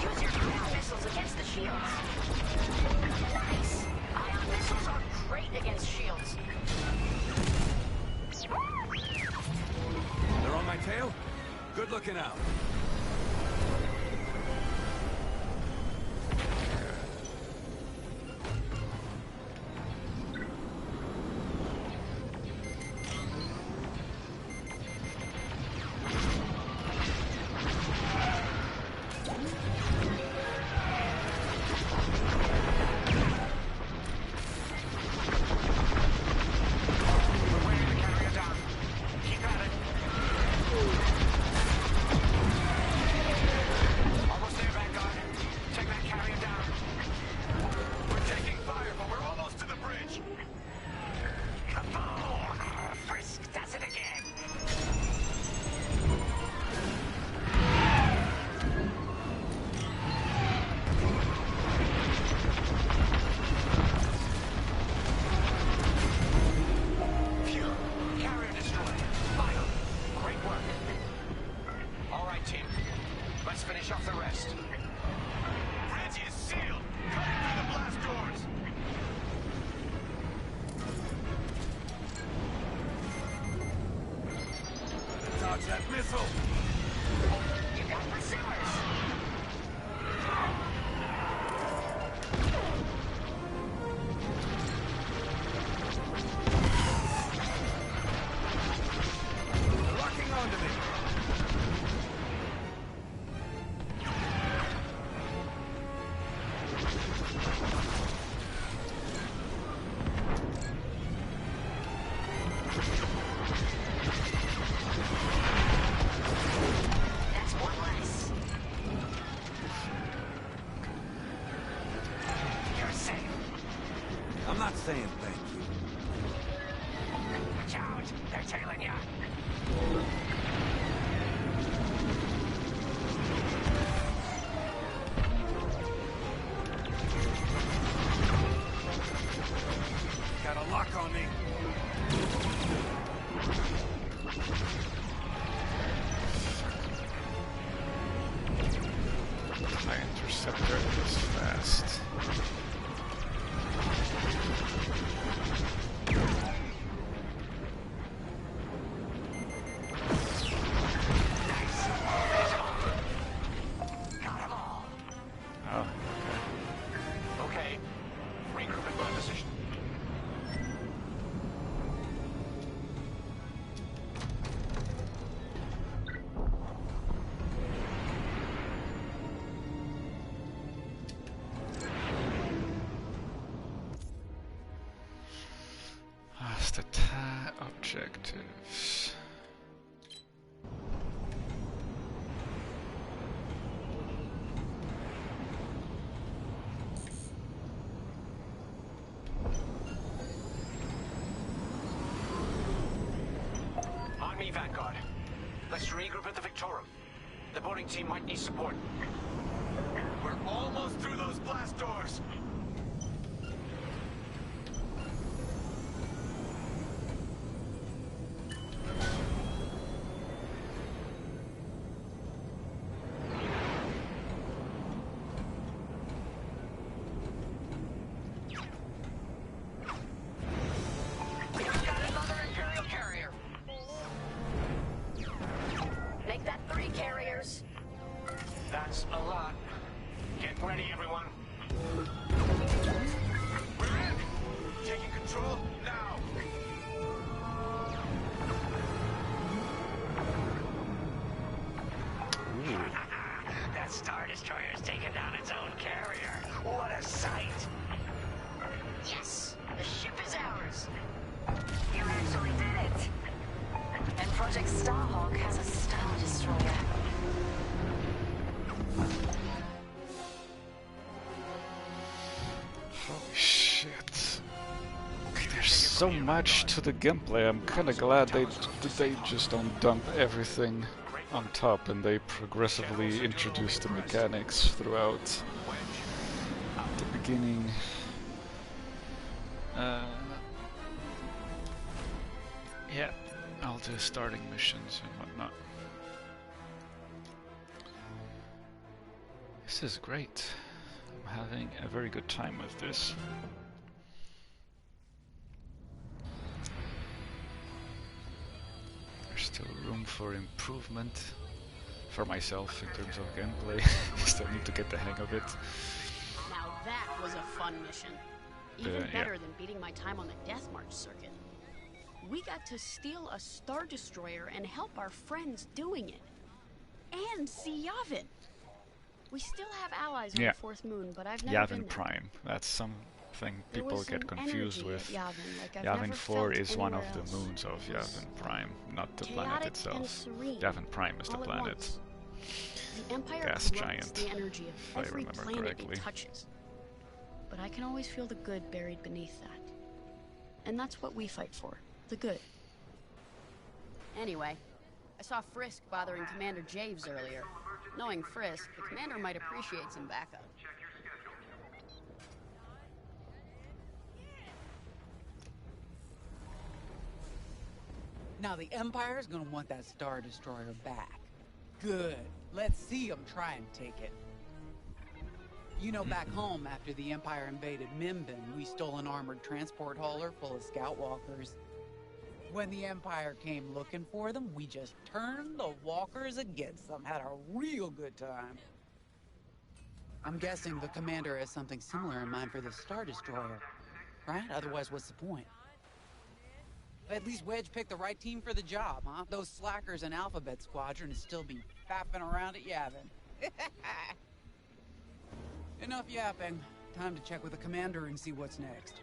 Use your ion missiles against the shields. Nice. Ion missiles are great against shields. They're on my tail? Good looking out. Dodge that missile! You got pursuers! They're locking onto me! That's one less. You're safe. I'm not saying thank you. Watch out! They're tailing you. Got a lock on me. My interceptor is fast. Got 'em all. Oh, Okay. Regroup in my position. that's the objectives. On me, Vanguard. Let's regroup at the Victorum. The boarding team might need support. We're almost through those blast doors. We've got another Imperial carrier. Make that 3 carriers. That's a lot. Get ready, everyone. We're in! Taking control now! That Star Destroyer's taken down its own carrier. What a sight! Yes, the ship is ours. You actually did it. And Project Starhawk has a Star Destroyer. Holy shit. There's so much to the gameplay. I'm kinda glad they just don't dump everything on top and they progressively introduce the mechanics throughout the beginning. Yeah, I'll do starting missions and whatnot. This is great. I'm having a very good time with this. There's still room for improvement for myself in terms of gameplay. Still need to get the hang of it. Now that was a fun mission. Even Yeah. better than beating my time on the Death March circuit. We got to steal a Star Destroyer and help our friends doing it. And see Yavin. We still have allies on Yeah. the Fourth Moon, but I've never been Yavin there. Prime. That's something There people was get an confused energy with. at Yavin, like I've Yavin never 4 felt is one of anywhere the else. moons of It was Yavin Prime, not the planet chaotic and itself. serene, Yavin Prime is the all at planet. once. The Empire Gas corrupts giant, the energy of if I every remember planet correctly. it touches. But I can always feel the good buried beneath that. And that's what we fight for, the good. Anyway, I saw Frisk bothering Commander Javes earlier. Knowing Frisk, the commander might appreciate some backup. Now the Empire's gonna want that Star Destroyer back. Good. Let's see them try and take it. You know, back home, after the Empire invaded Mimbin, we stole an armored transport hauler full of scout walkers. When the Empire came looking for them, we just turned the walkers against them. Had a real good time. I'm guessing the commander has something similar in mind for the Star Destroyer, right? Otherwise, what's the point? At least Wedge picked the right team for the job, huh? Those slackers in Alphabet Squadron still be fapping around at Yavin. Enough yapping. Time to check with the commander and see what's next.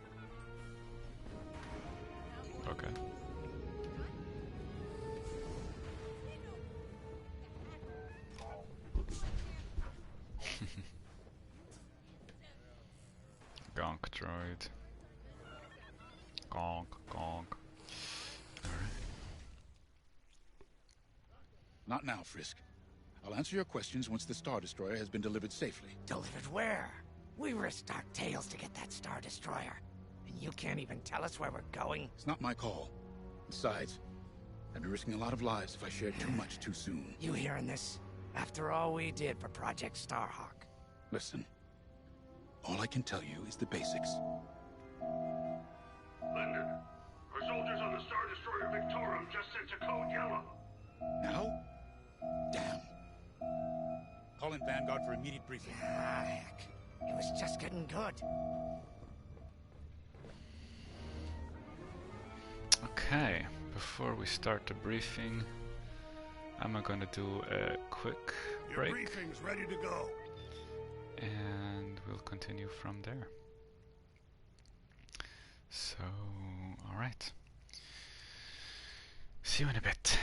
Okay. Gonk droid. Gonk, gonk. Alright. Not now, Frisk. I'll answer your questions once the Star Destroyer has been delivered safely. Delivered where? We risked our tails to get that Star Destroyer. And you can't even tell us where we're going? It's not my call. Besides, I'd be risking a lot of lives if I shared too much too soon. You hearing this? After all we did for Project Starhawk. Listen. All I can tell you is the basics. Linden, our soldiers on the Star Destroyer Victorum just sent a code yellow. Now? Damn. Call in Vanguard for immediate briefing. Ah, heck. It was just getting good. Okay, before we start the briefing, I'm gonna do a quick break. Your briefing's ready to go. And we'll continue from there. So, alright. See you in a bit.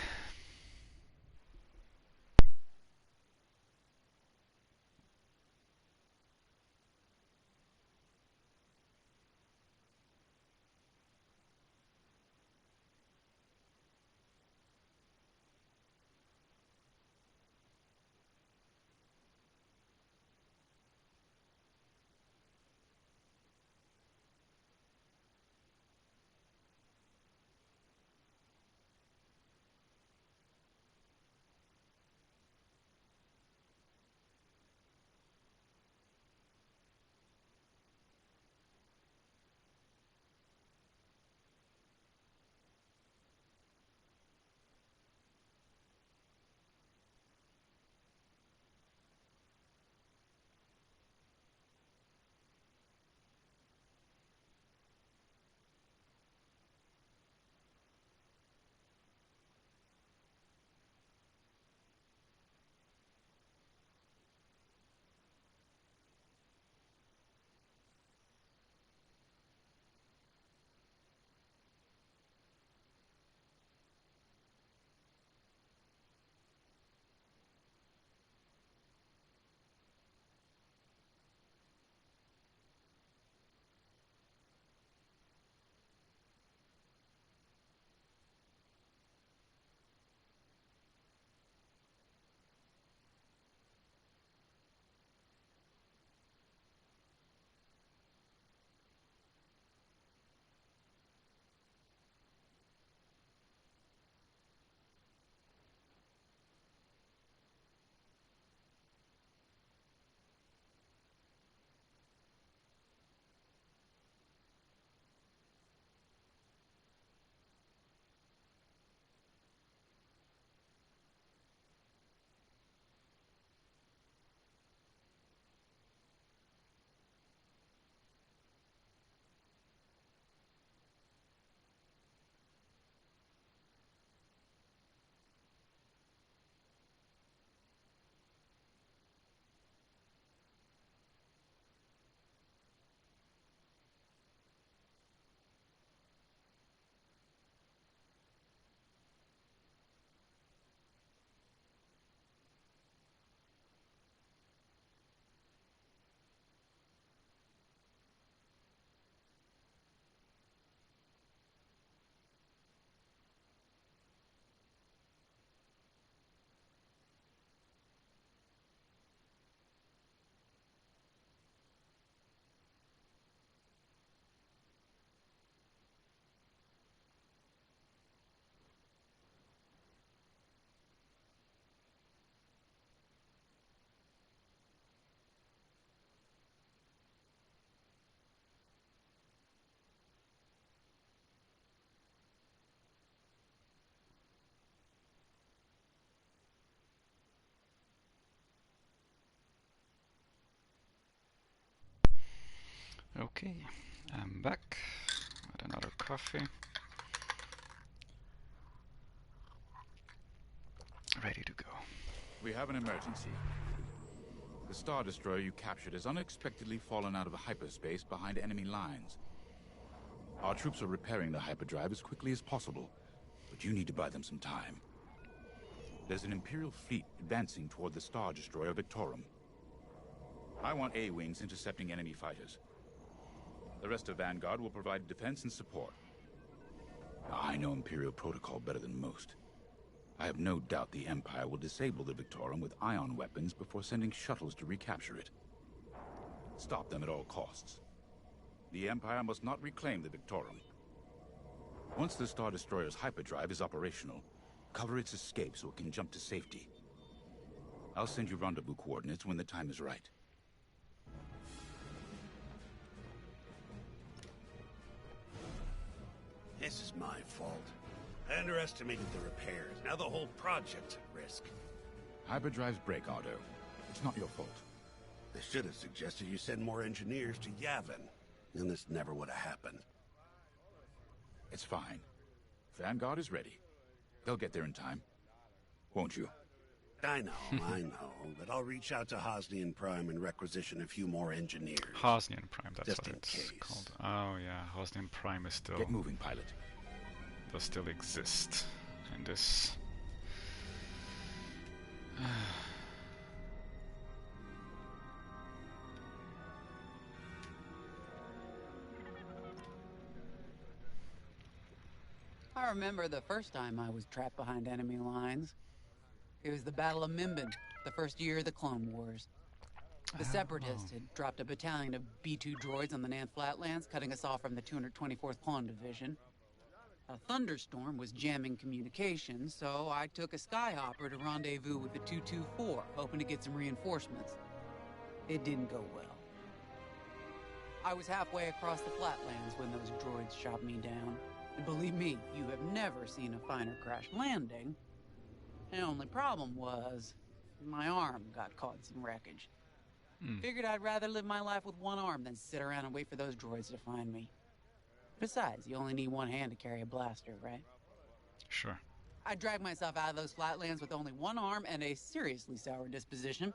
Okay, I'm back with another coffee. Ready to go. We have an emergency. The Star Destroyer you captured has unexpectedly fallen out of hyperspace behind enemy lines. Our troops are repairing the hyperdrive as quickly as possible, but you need to buy them some time. There's an Imperial fleet advancing toward the Star Destroyer Victorum. I want A-wings intercepting enemy fighters. The rest of Vanguard will provide defense and support. Now, I know Imperial protocol better than most. I have no doubt the Empire will disable the Victorum with ion weapons before sending shuttles to recapture it. Stop them at all costs. The Empire must not reclaim the Victorum. Once the Star Destroyer's hyperdrive is operational, cover its escape so it can jump to safety. I'll send you rendezvous coordinates when the time is right. This is my fault. I underestimated the repairs. Now the whole project's at risk. Hyperdrives break, Otto. It's not your fault. I should have suggested you send more engineers to Yavin. Then this never would have happened. It's fine. Vanguard is ready. They'll get there in time. Won't you? I know, but I'll reach out to Hosnian Prime and requisition a few more engineers. Hosnian Prime, that's just what in it's case. called. Oh yeah, Hosnian Prime is still... Get moving, pilot. Does still exist in this... I remember the first time I was trapped behind enemy lines. It was the Battle of Minbin, the first year of the Clone Wars. The Separatists had dropped a battalion of B-2 droids on the Nan Flatlands, cutting us off from the 224th Clone Division. A thunderstorm was jamming communications, so I took a skyhopper to rendezvous with the 224, hoping to get some reinforcements. It didn't go well. I was halfway across the Flatlands when those droids shot me down. And believe me, you have never seen a finer crash landing. The only problem was, my arm got caught in some wreckage. Figured I'd rather live my life with one arm than sit around and wait for those droids to find me. Besides, you only need one hand to carry a blaster, right? Sure. I dragged myself out of those flatlands with only one arm and a seriously sour disposition.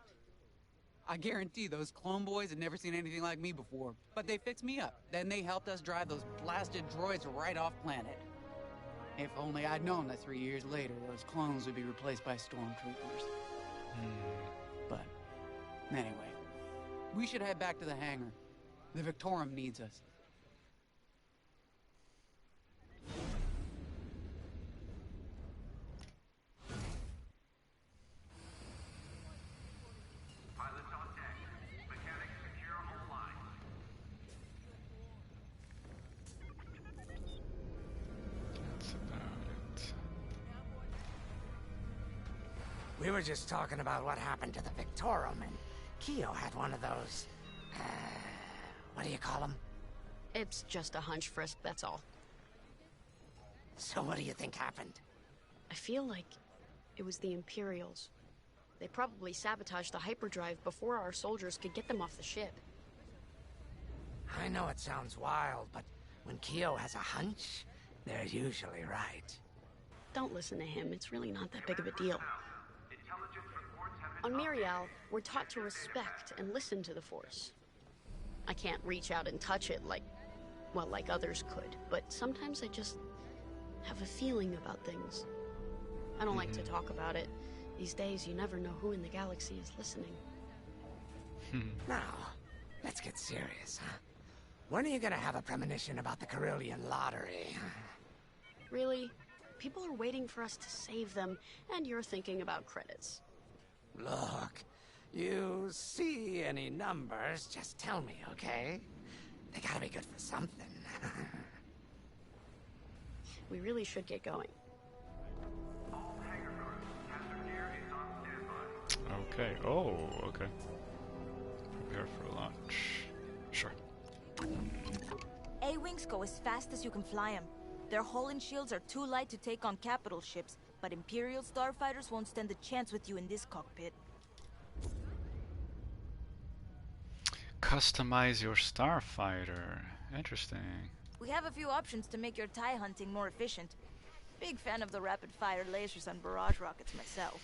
I guarantee those clone boys had never seen anything like me before, but they fixed me up. Then they helped us drive those blasted droids right off planet. If only I'd known that 3 years later, those clones would be replaced by stormtroopers. But, anyway, we should head back to the hangar. The Victorum needs us. Pilots on deck. Mechanics secure all lines. That's about it. We were just talking about what happened to the Victorum, and Keo had one of those... what do you call them? It's just a hunch, Frisk, that's all. So what do you think happened? I feel like it was the Imperials. They probably sabotaged the hyperdrive before our soldiers could get them off the ship. I know it sounds wild, but when Keo has a hunch, they're usually right. Don't listen to him, it's really not that big of a deal. On Miriel, we're taught to respect and listen to the Force. I can't reach out and touch it like others could, but sometimes I just have a feeling about things. I don't like to talk about it. These days, you never know who in the galaxy is listening. Now, let's get serious, huh? When are you gonna have a premonition about the Carillion lottery? Really? People are waiting for us to save them, and you're thinking about credits. Look, you see any numbers, just tell me, okay? They gotta be good for something. We really should get going. Okay. Oh, okay. Prepare for launch. Sure. A-wings go as fast as you can fly them. Their hull and shields are too light to take on capital ships, but Imperial starfighters won't stand a chance with you in this cockpit. Customize your starfighter. Interesting. We have a few options to make your TIE hunting more efficient. Big fan of the rapid-fire lasers and barrage rockets myself.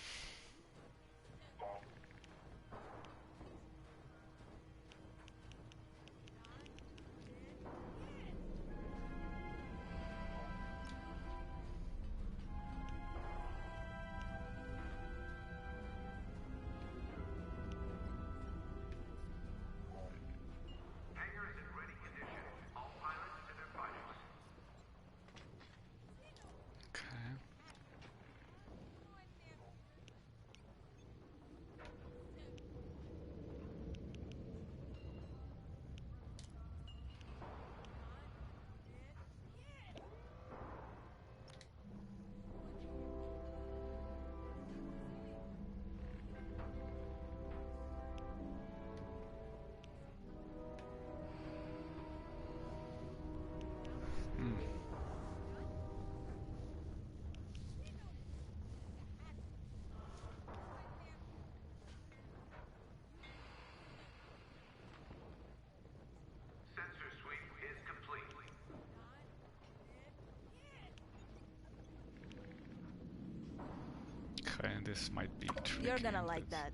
Okay, this might be tricky. You're gonna like that.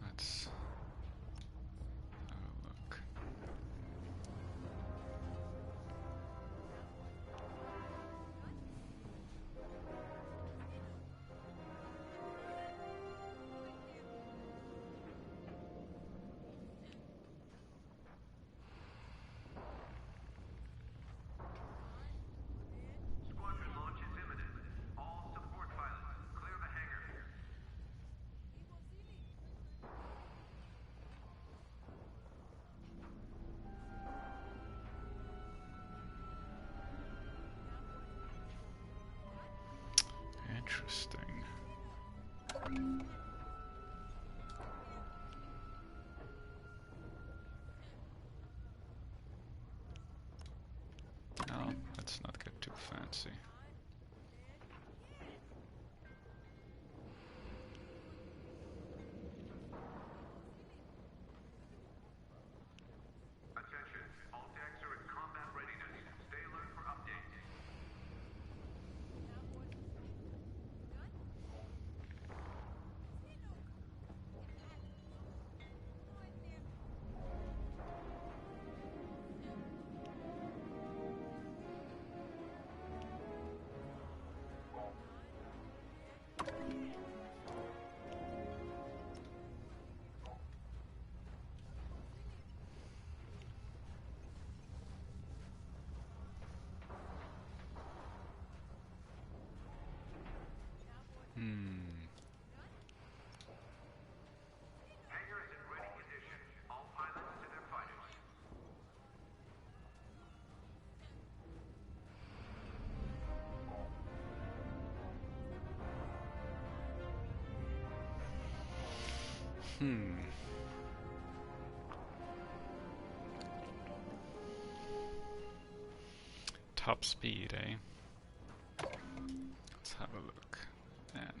Let's have a look. Interesting. No, let's not get too fancy. Attention, all decks are in combat readiness. Stay alert for updates. Hangar is in ready condition. All pilots to their fighters. Top speed, eh? Let's have a look. Man.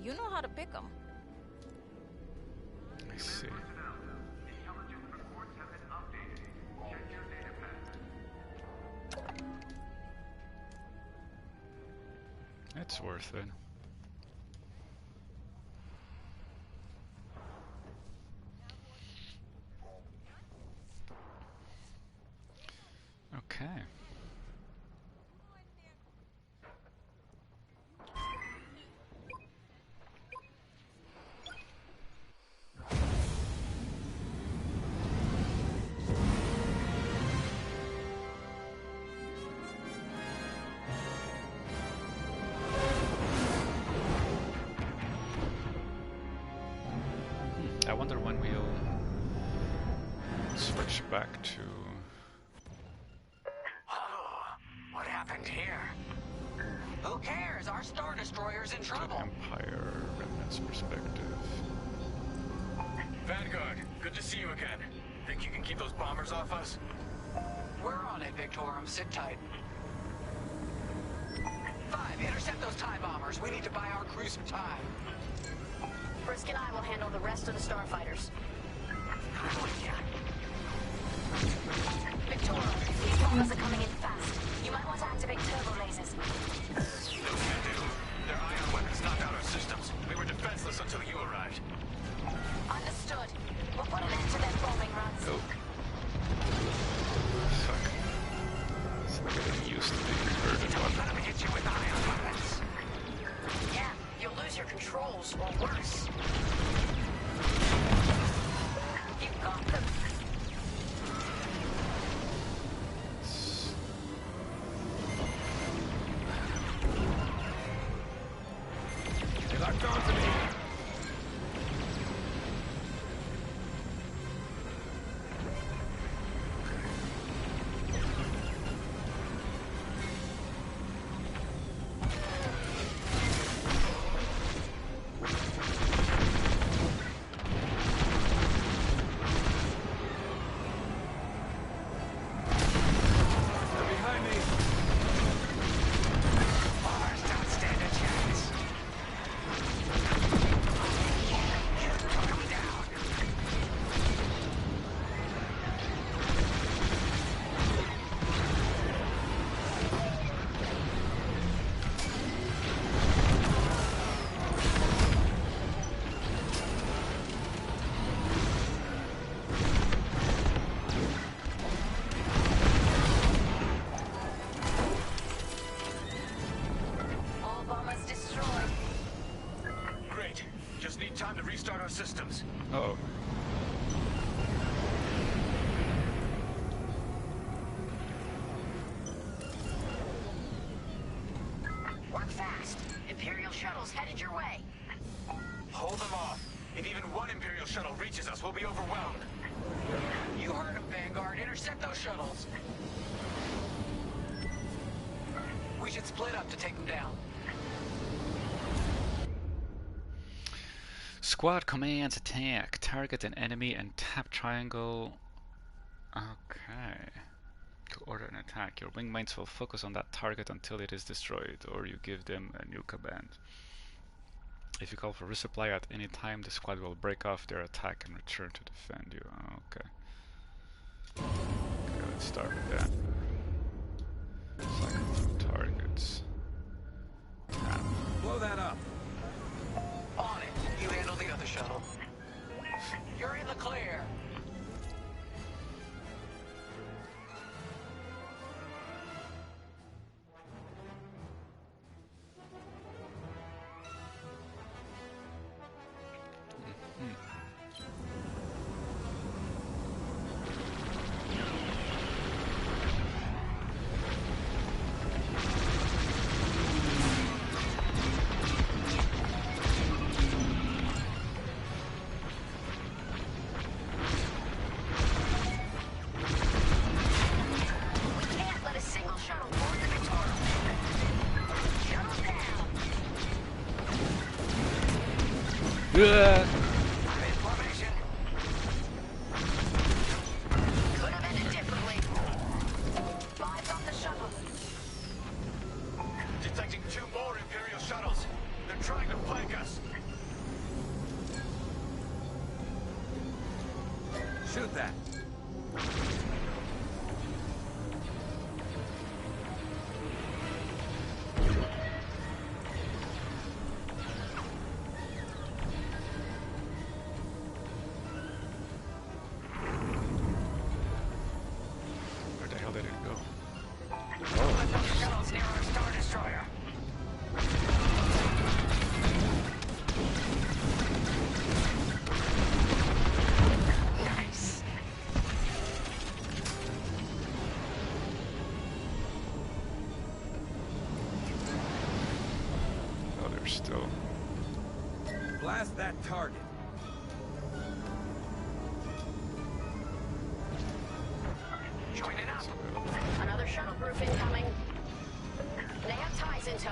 You know how to pick them. I see. Intelligence reports have been updated. Check your data pack. It's worth it. Okay. I wonder when we'll switch back to... Oh, what happened here? Who cares? Our Star Destroyer's in trouble. Empire Remnant's perspective. Vanguard, good to see you again. Think you can keep those bombers off us? We're on it, Victorum. Sit tight. 5, intercept those TIE bombers. We need to buy our crew some time. Frisk and I will handle the rest of the starfighters. Victorum, these bombers are coming in fast. You might want to activate turbo lasers. No can do. Their ion weapons knocked out our systems. We were defenseless until you arrived. Understood. We'll put an end to their bombing runs. Oh. Fuck. So I'm getting used to being converted one. Let me hit you with ion weapons. Yeah, you'll lose your controls, or worse. You got them. They locked on to me. Time to restart our systems. Oh. Work fast. Imperial shuttles headed your way. Hold them off. If even one Imperial shuttle reaches us, we'll be overwhelmed. You heard him, Vanguard. Intercept those shuttles. We should split up to take them down. Squad commands attack. Target an enemy and tap triangle. Okay. To order an attack, your wingmates will focus on that target until it is destroyed, or you give them a new command. If you call for resupply at any time, the squad will break off their attack and return to defend you. Okay. Okay, let's start with that. Cycle through targets. Tap. Blow that up. On it. You handle the other shuttle. You're in the clear. Yeah. Could have ended differently. Lives on the shuttle. Detecting 2 more Imperial shuttles. They're trying to flank us. Shoot that. Where the hell did it go? Those shuttles near our Star Destroyer. Nice. Oh, they're still. Blast that target. Joining up. Another shuttle group incoming. They have ties in tow.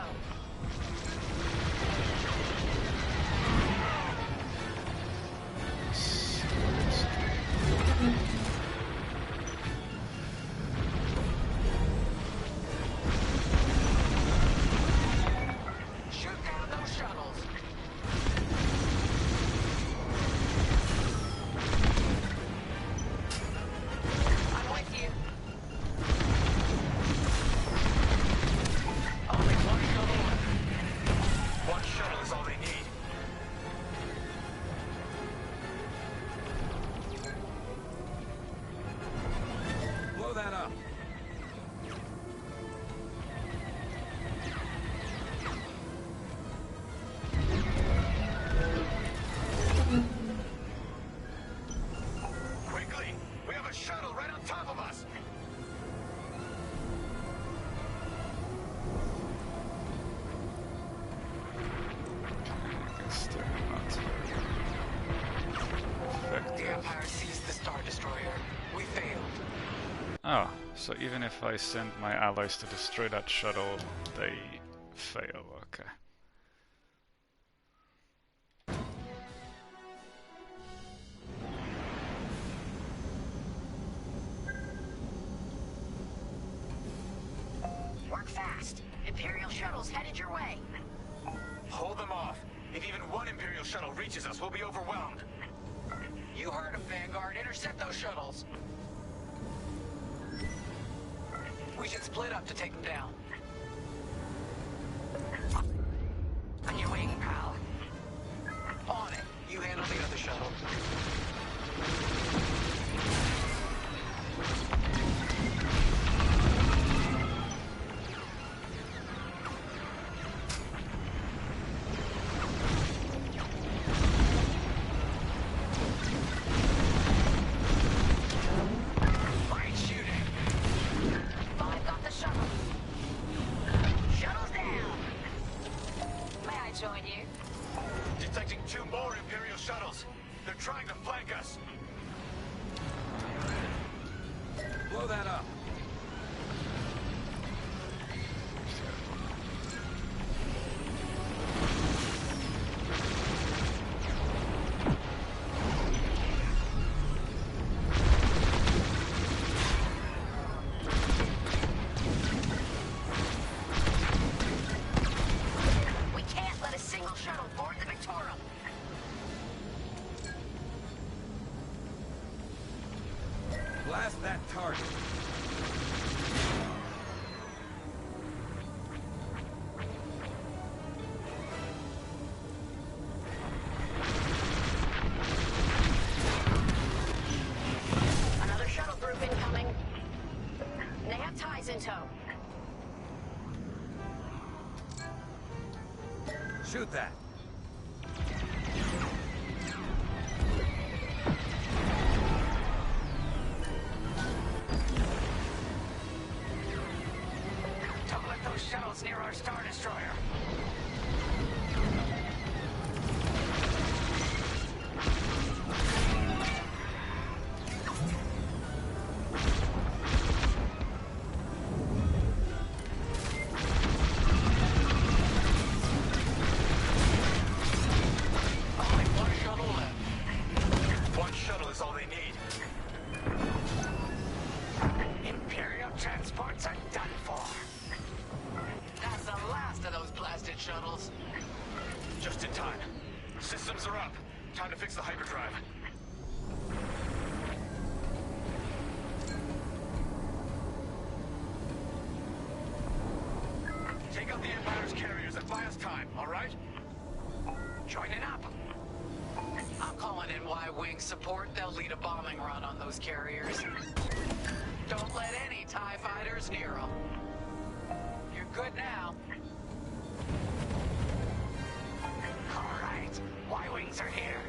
The Empire seized the Star Destroyer. We failed. Oh, so even if I send my allies to destroy that shuttle, they fail, okay. Work fast. Imperial shuttles headed your way. Hold them off. If even one Imperial shuttle reaches us, we'll be overwhelmed. You heard of Vanguard. Intercept those shuttles. We should split up to take them down. On your wing, pal. On it. You handle the other shuttle. Blast that target. Another shuttle group incoming. They have ties in tow. Shoot that. Don't let those shuttles near our Star Destroyer. Only one shuttle left. One shuttle is all they need. Imperial transports are done for. That's the last of those blasted shuttles. Just in time. Systems are up. Time to fix the hyperdrive. Take out the Empire's carriers and buy us time, all right? Joining up. I'm calling in Y-Wing support. They'll lead a bombing run on those carriers. Don't let any TIE fighters near them. You're good now. All right. Y-Wings are here.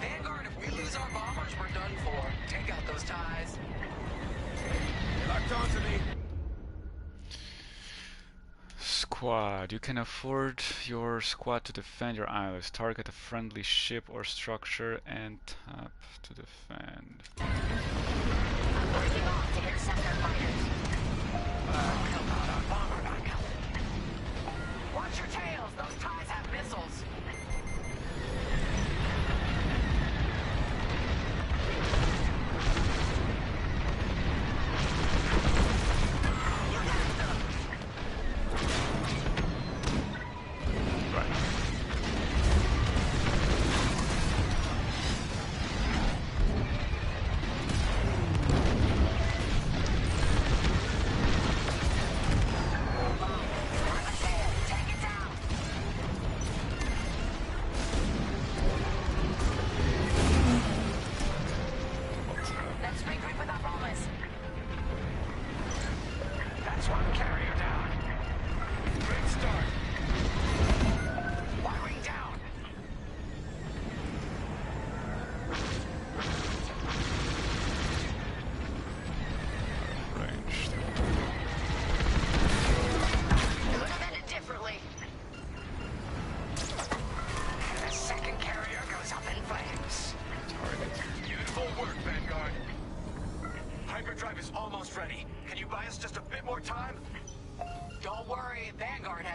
Vanguard, if we lose our bombers, we're done for. Take out those TIEs. Locked onto me. Squad. You can afford your squad to defend your islands. Target a friendly ship or structure and tap to defend. I'm breaking off to intercept their fighters. Come out on bomber backup. Watch your tails. Those TIEs have missiles.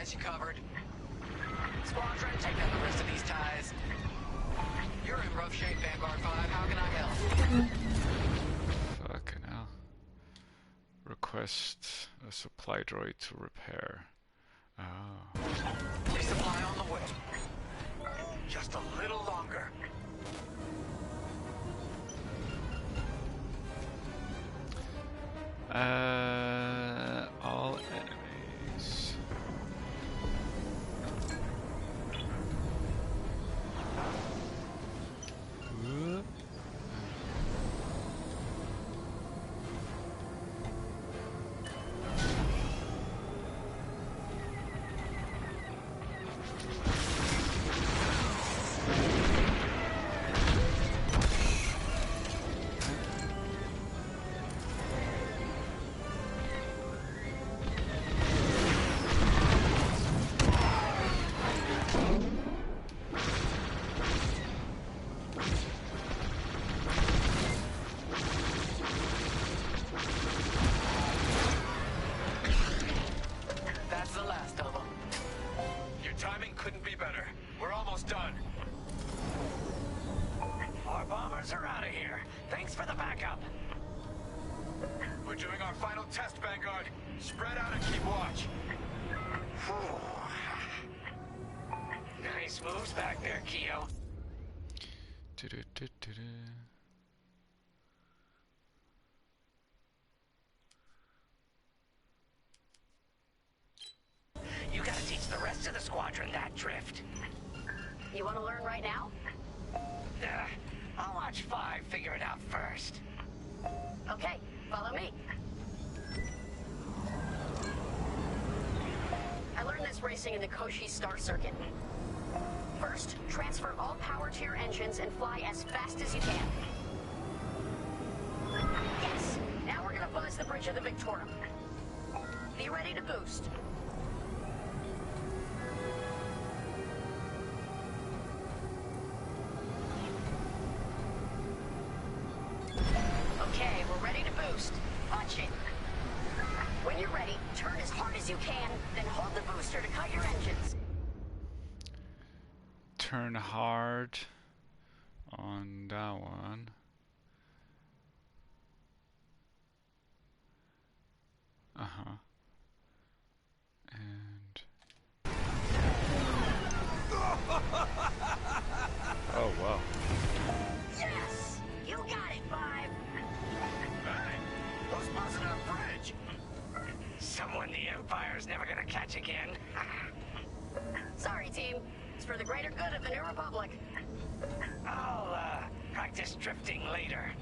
has you covered. Squadron, take down the rest of these ties. You're in rough shape, Vanguard 5. How can I help? Fucking hell. Request a supply droid to repair. Oh. Resupply on the way. Just a little longer. All enemies. Are out of here. Thanks for the backup. We're doing our final test, Vanguard. Spread out and keep watch. Nice moves back there, Keo. You gotta teach the rest of the squadron that drift. You want to learn right now? I'll watch 5 figure it out first. Okay, follow me. I learned this racing in the Koshi Star Circuit. First, transfer all power to your engines and fly as fast as you can. Yes, now we're gonna buzz the bridge of the Victorum. Be ready to boost. Okay, we're ready to boost. Watch it. When you're ready, turn as hard as you can, then hold the booster to cut your engines. Turn hard on that one. Uh-huh. And... oh, wow. Yes! You got it, 5! Who's buzzing our bridge? Someone the Empire's never gonna catch again. Sorry, team. It's for the greater good of the New Republic. I'll, practice drifting later,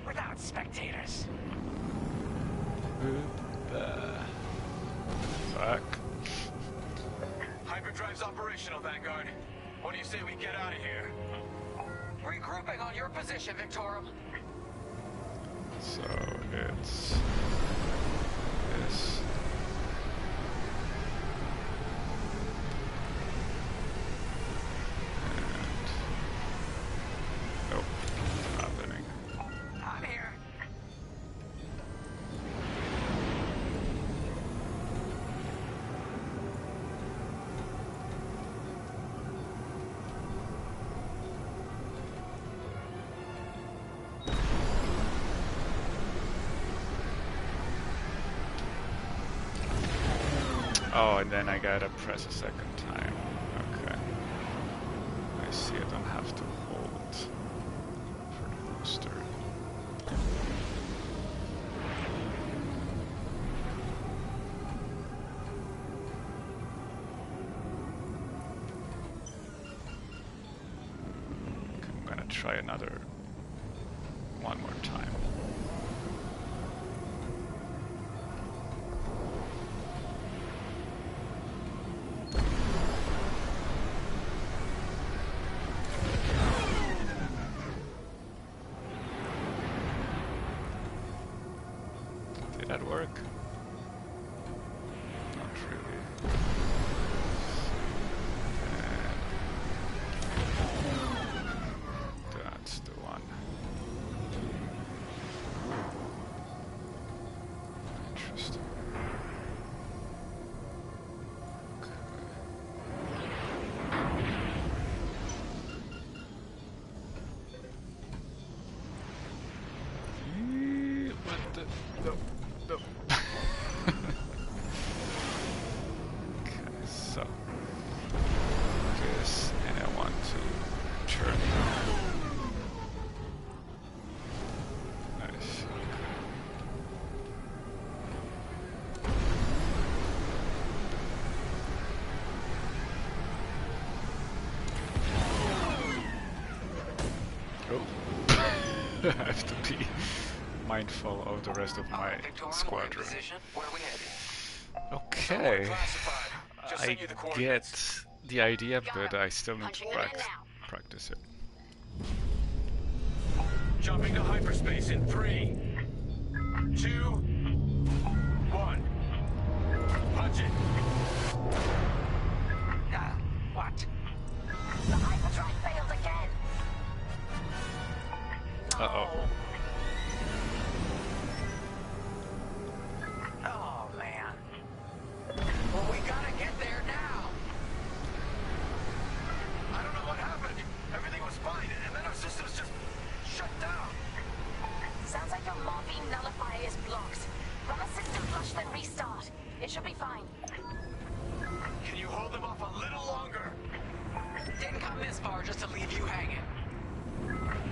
without spectators. Fuck. Hyperdrive's operational, Vanguard. What do you say we get out of here? Regrouping on your position, Victorum. So it's this. And nope, not happening. I'm here. Oh, and then I gotta press a second time. Okay. I see, I don't have to hold for the booster. Okay, I'm gonna try another one more time. Did that work? Not really. And that's the one. Interesting. Okay. no. Okay, so this, and I want to turn it on. Nice. Oh. I have to be mindful of the rest of my squadron. Okay, I get the idea, but I still need to practice it. Jumping to hyperspace in 3, 2, 1. Punch it. What? The hyperdrive failed again. Uh-oh. Oh, man. Well, we gotta get there now. I don't know what happened. Everything was fine, and then our systems just shut down. Sounds like your morphine nullifier is blocked. Run a system flush, then restart. It should be fine. Can you hold them off a little longer? Didn't come this far just to leave you hanging.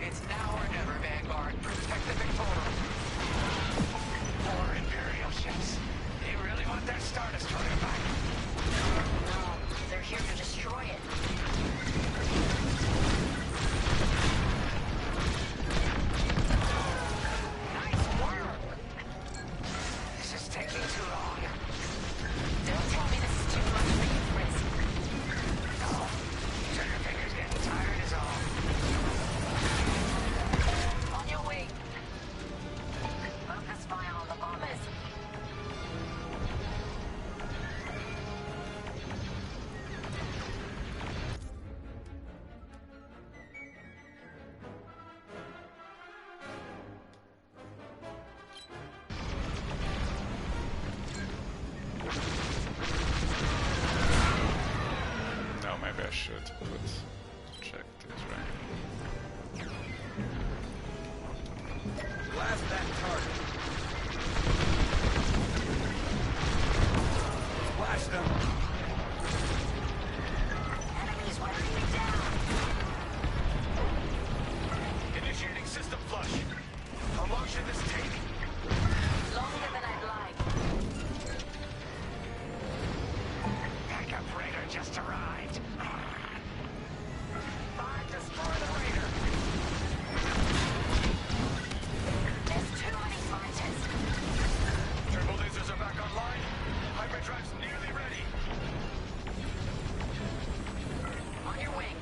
It's now or never, Vanguard. Protect the Victorum. Poor Imperial ships. They really want their Star Destroyer back. No, they're here to destroy it. Nice work! This is taking too long. Don't tell me this is too much for you, Frisk. No, Triggerfinger's getting tired is all. On your way. Focus fire on the bombers. No, maybe I should, but check this, right? Blast that target. Flash them. Enemies wearing me down. Initiating system flush. How long should this take? Longer than I'd like. Backup raider just arrived. Find destroy the raider. There's too many fighters. Turbo lasers are back online. Hyperdrive's nearly ready. On your wing.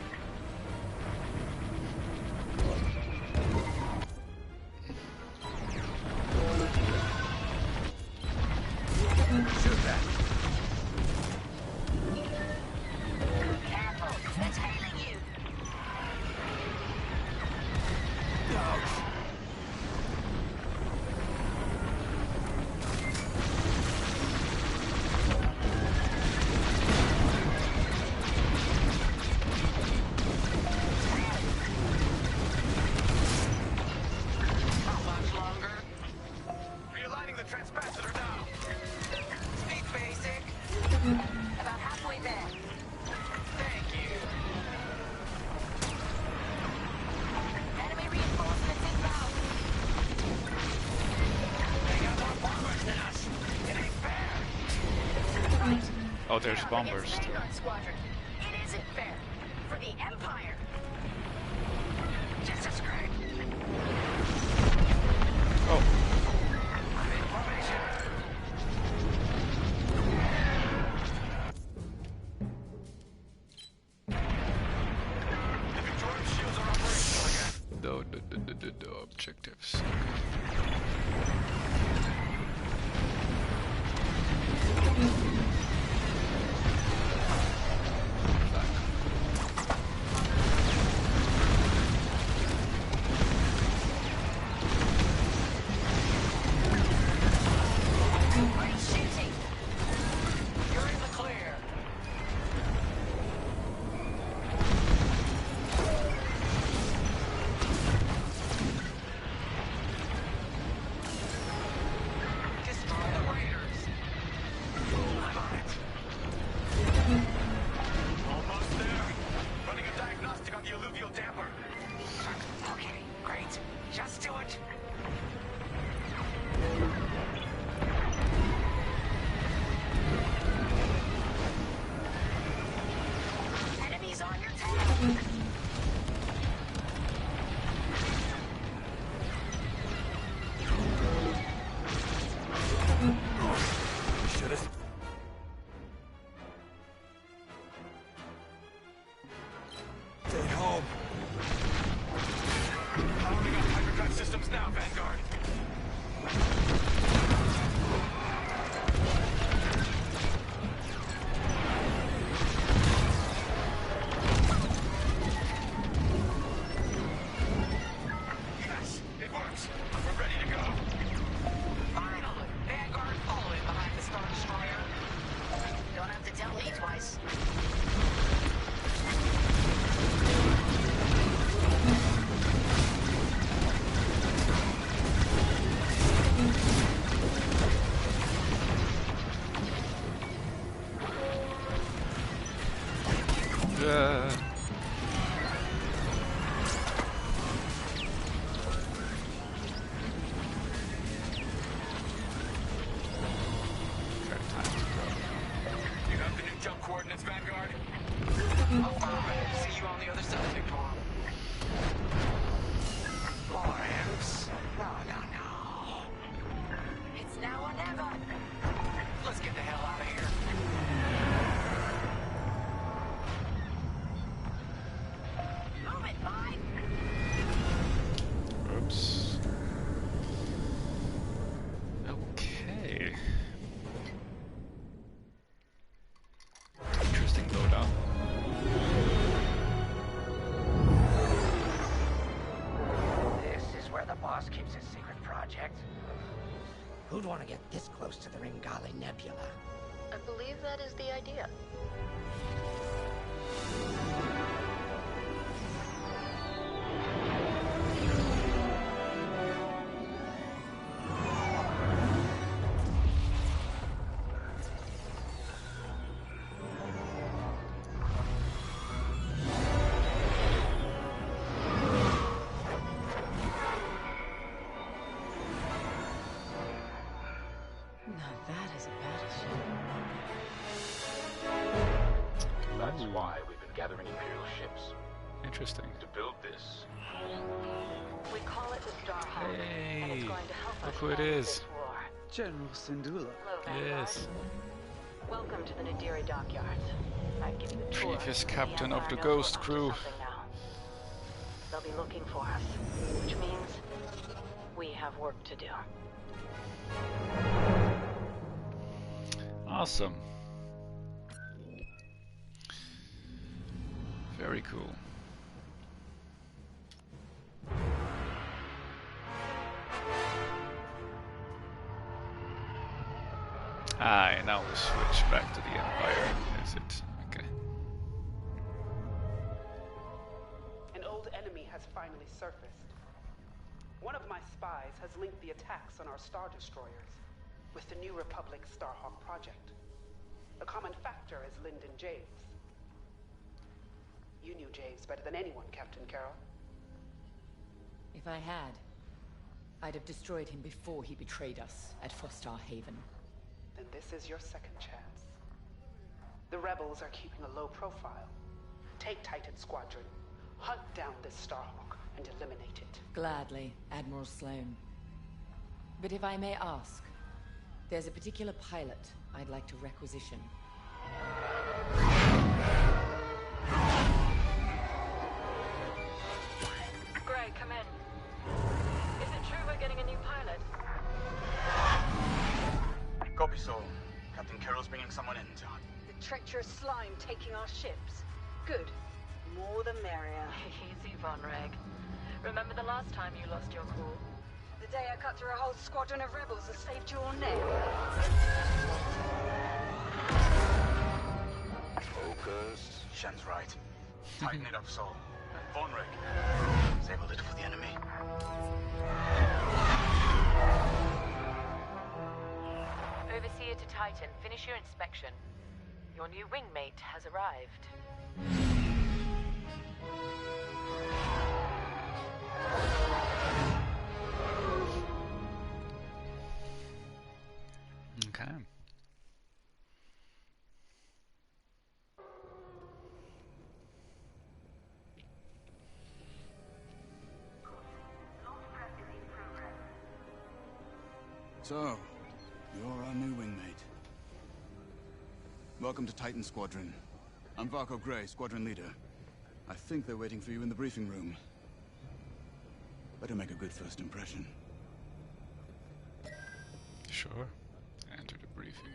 Shoot that. Careful, they're tailing you. How much longer? Realigning the transpacitor now. Speak basic. About halfway there. Thank you. Enemy reinforcements inbound. They got more bombers than us. It ain't fair. Right. Oh, there's Now, bombers. against Vanguard Squadron. It isn't fair. For the Empire. Just a scrape. Oh, I'm in formation. The Victorian shields are operational again. no objectives. Great shooting. You're in the clear. systems now, Vanguard. Yes, it works. We're ready to go. Finally! Vanguard following behind the Star Destroyer. Don't have to tell me twice. You have the new jump coordinates, Vanguard? Alright, see you on the other side, Victor. More imps? No, no, no. It's now or never. Let's get the hell out of here. Move it, mine! Oops. Okay. Interesting loadout. This is where the boss keeps his secret project. Who'd want to get this close to the Ringali Nebula? I believe that is the idea. Now that is a battleship. That's why we've been gathering Imperial ships. Interesting. To build this. We call it the Starhawk, and it's Hey, going to help look us who it end is. this war. General Syndulla. Hello, Vanguard. Yes. Welcome to the Nadiri dockyards. I'd give you the tour. Previous so captain of the Empire knows Ghost we're up to Crew. something now. They'll be looking for us, which means we have work to do. Awesome. Very cool. Aye, now we switch back to the Empire. Is it? Okay. An old enemy has finally surfaced. One of my spies has linked the attacks on our Star Destroyers with the New Republic Starhawk project. The common factor is Lyndon James. You knew James better than anyone, Captain Carroll. If I had, I'd have destroyed him before he betrayed us at Fostar Haven. Then this is your second chance. The rebels are keeping a low profile. Take Titan Squadron, hunt down this Starhawk, and eliminate it. Gladly, Admiral Sloane. But if I may ask, there's a particular pilot I'd like to requisition. Gray, come in. Is it true we're getting a new pilot? Copy, Sol. Captain Carroll's bringing someone in, John. The treacherous slime taking our ships. Good. More the merrier. Easy, Von Reg. Remember the last time you lost your cool? The day I cut through a whole squadron of rebels and saved your neck. Focus. Shen's right. Tighten it up, Sol. Von Reg. Save a little for the enemy. Overseer to Titan, finish your inspection. Your new wingmate has arrived. Okay. So, you're our new wingmate. Welcome to Titan Squadron. I'm Varco Gray, Squadron Leader. I think they're waiting for you in the briefing room. Better make a good first impression. Sure. Enter the briefing room.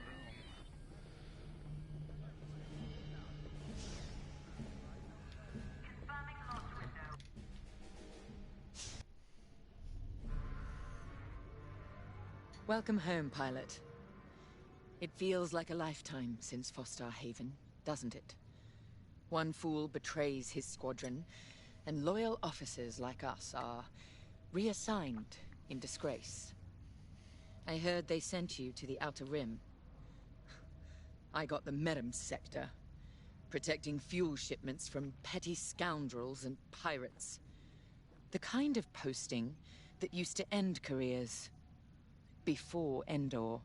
Welcome home, pilot. It feels like a lifetime since Fostar Haven, doesn't it? One fool betrays his squadron, and loyal officers like us are reassigned in disgrace. I heard they sent you to the Outer Rim. I got the Medem sector, protecting fuel shipments from petty scoundrels and pirates. The kind of posting that used to end careers. Before Endor.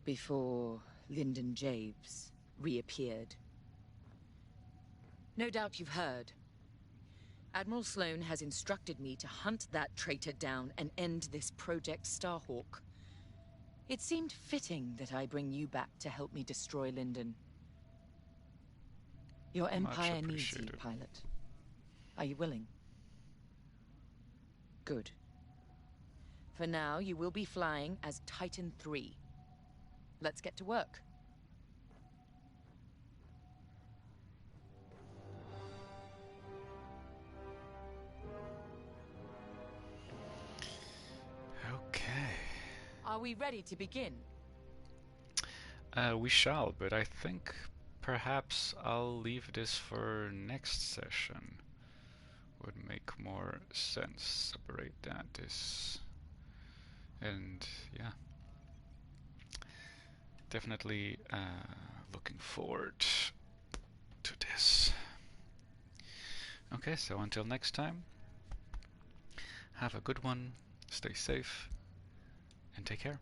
Before Lyndon Javes reappeared. No doubt you've heard. Admiral Sloane has instructed me to hunt that traitor down and end this Project Starhawk. It seemed fitting that I bring you back to help me destroy Lyndon. Your Empire needs you, pilot. Are you willing? Good. For now, you will be flying as Titan 3. Let's get to work. Okay. Are we ready to begin? We shall, but I think perhaps I'll leave this for next session. Would make more sense. Separate that. And yeah, definitely looking forward to this. Okay, so until next time, have a good one, stay safe, and take care.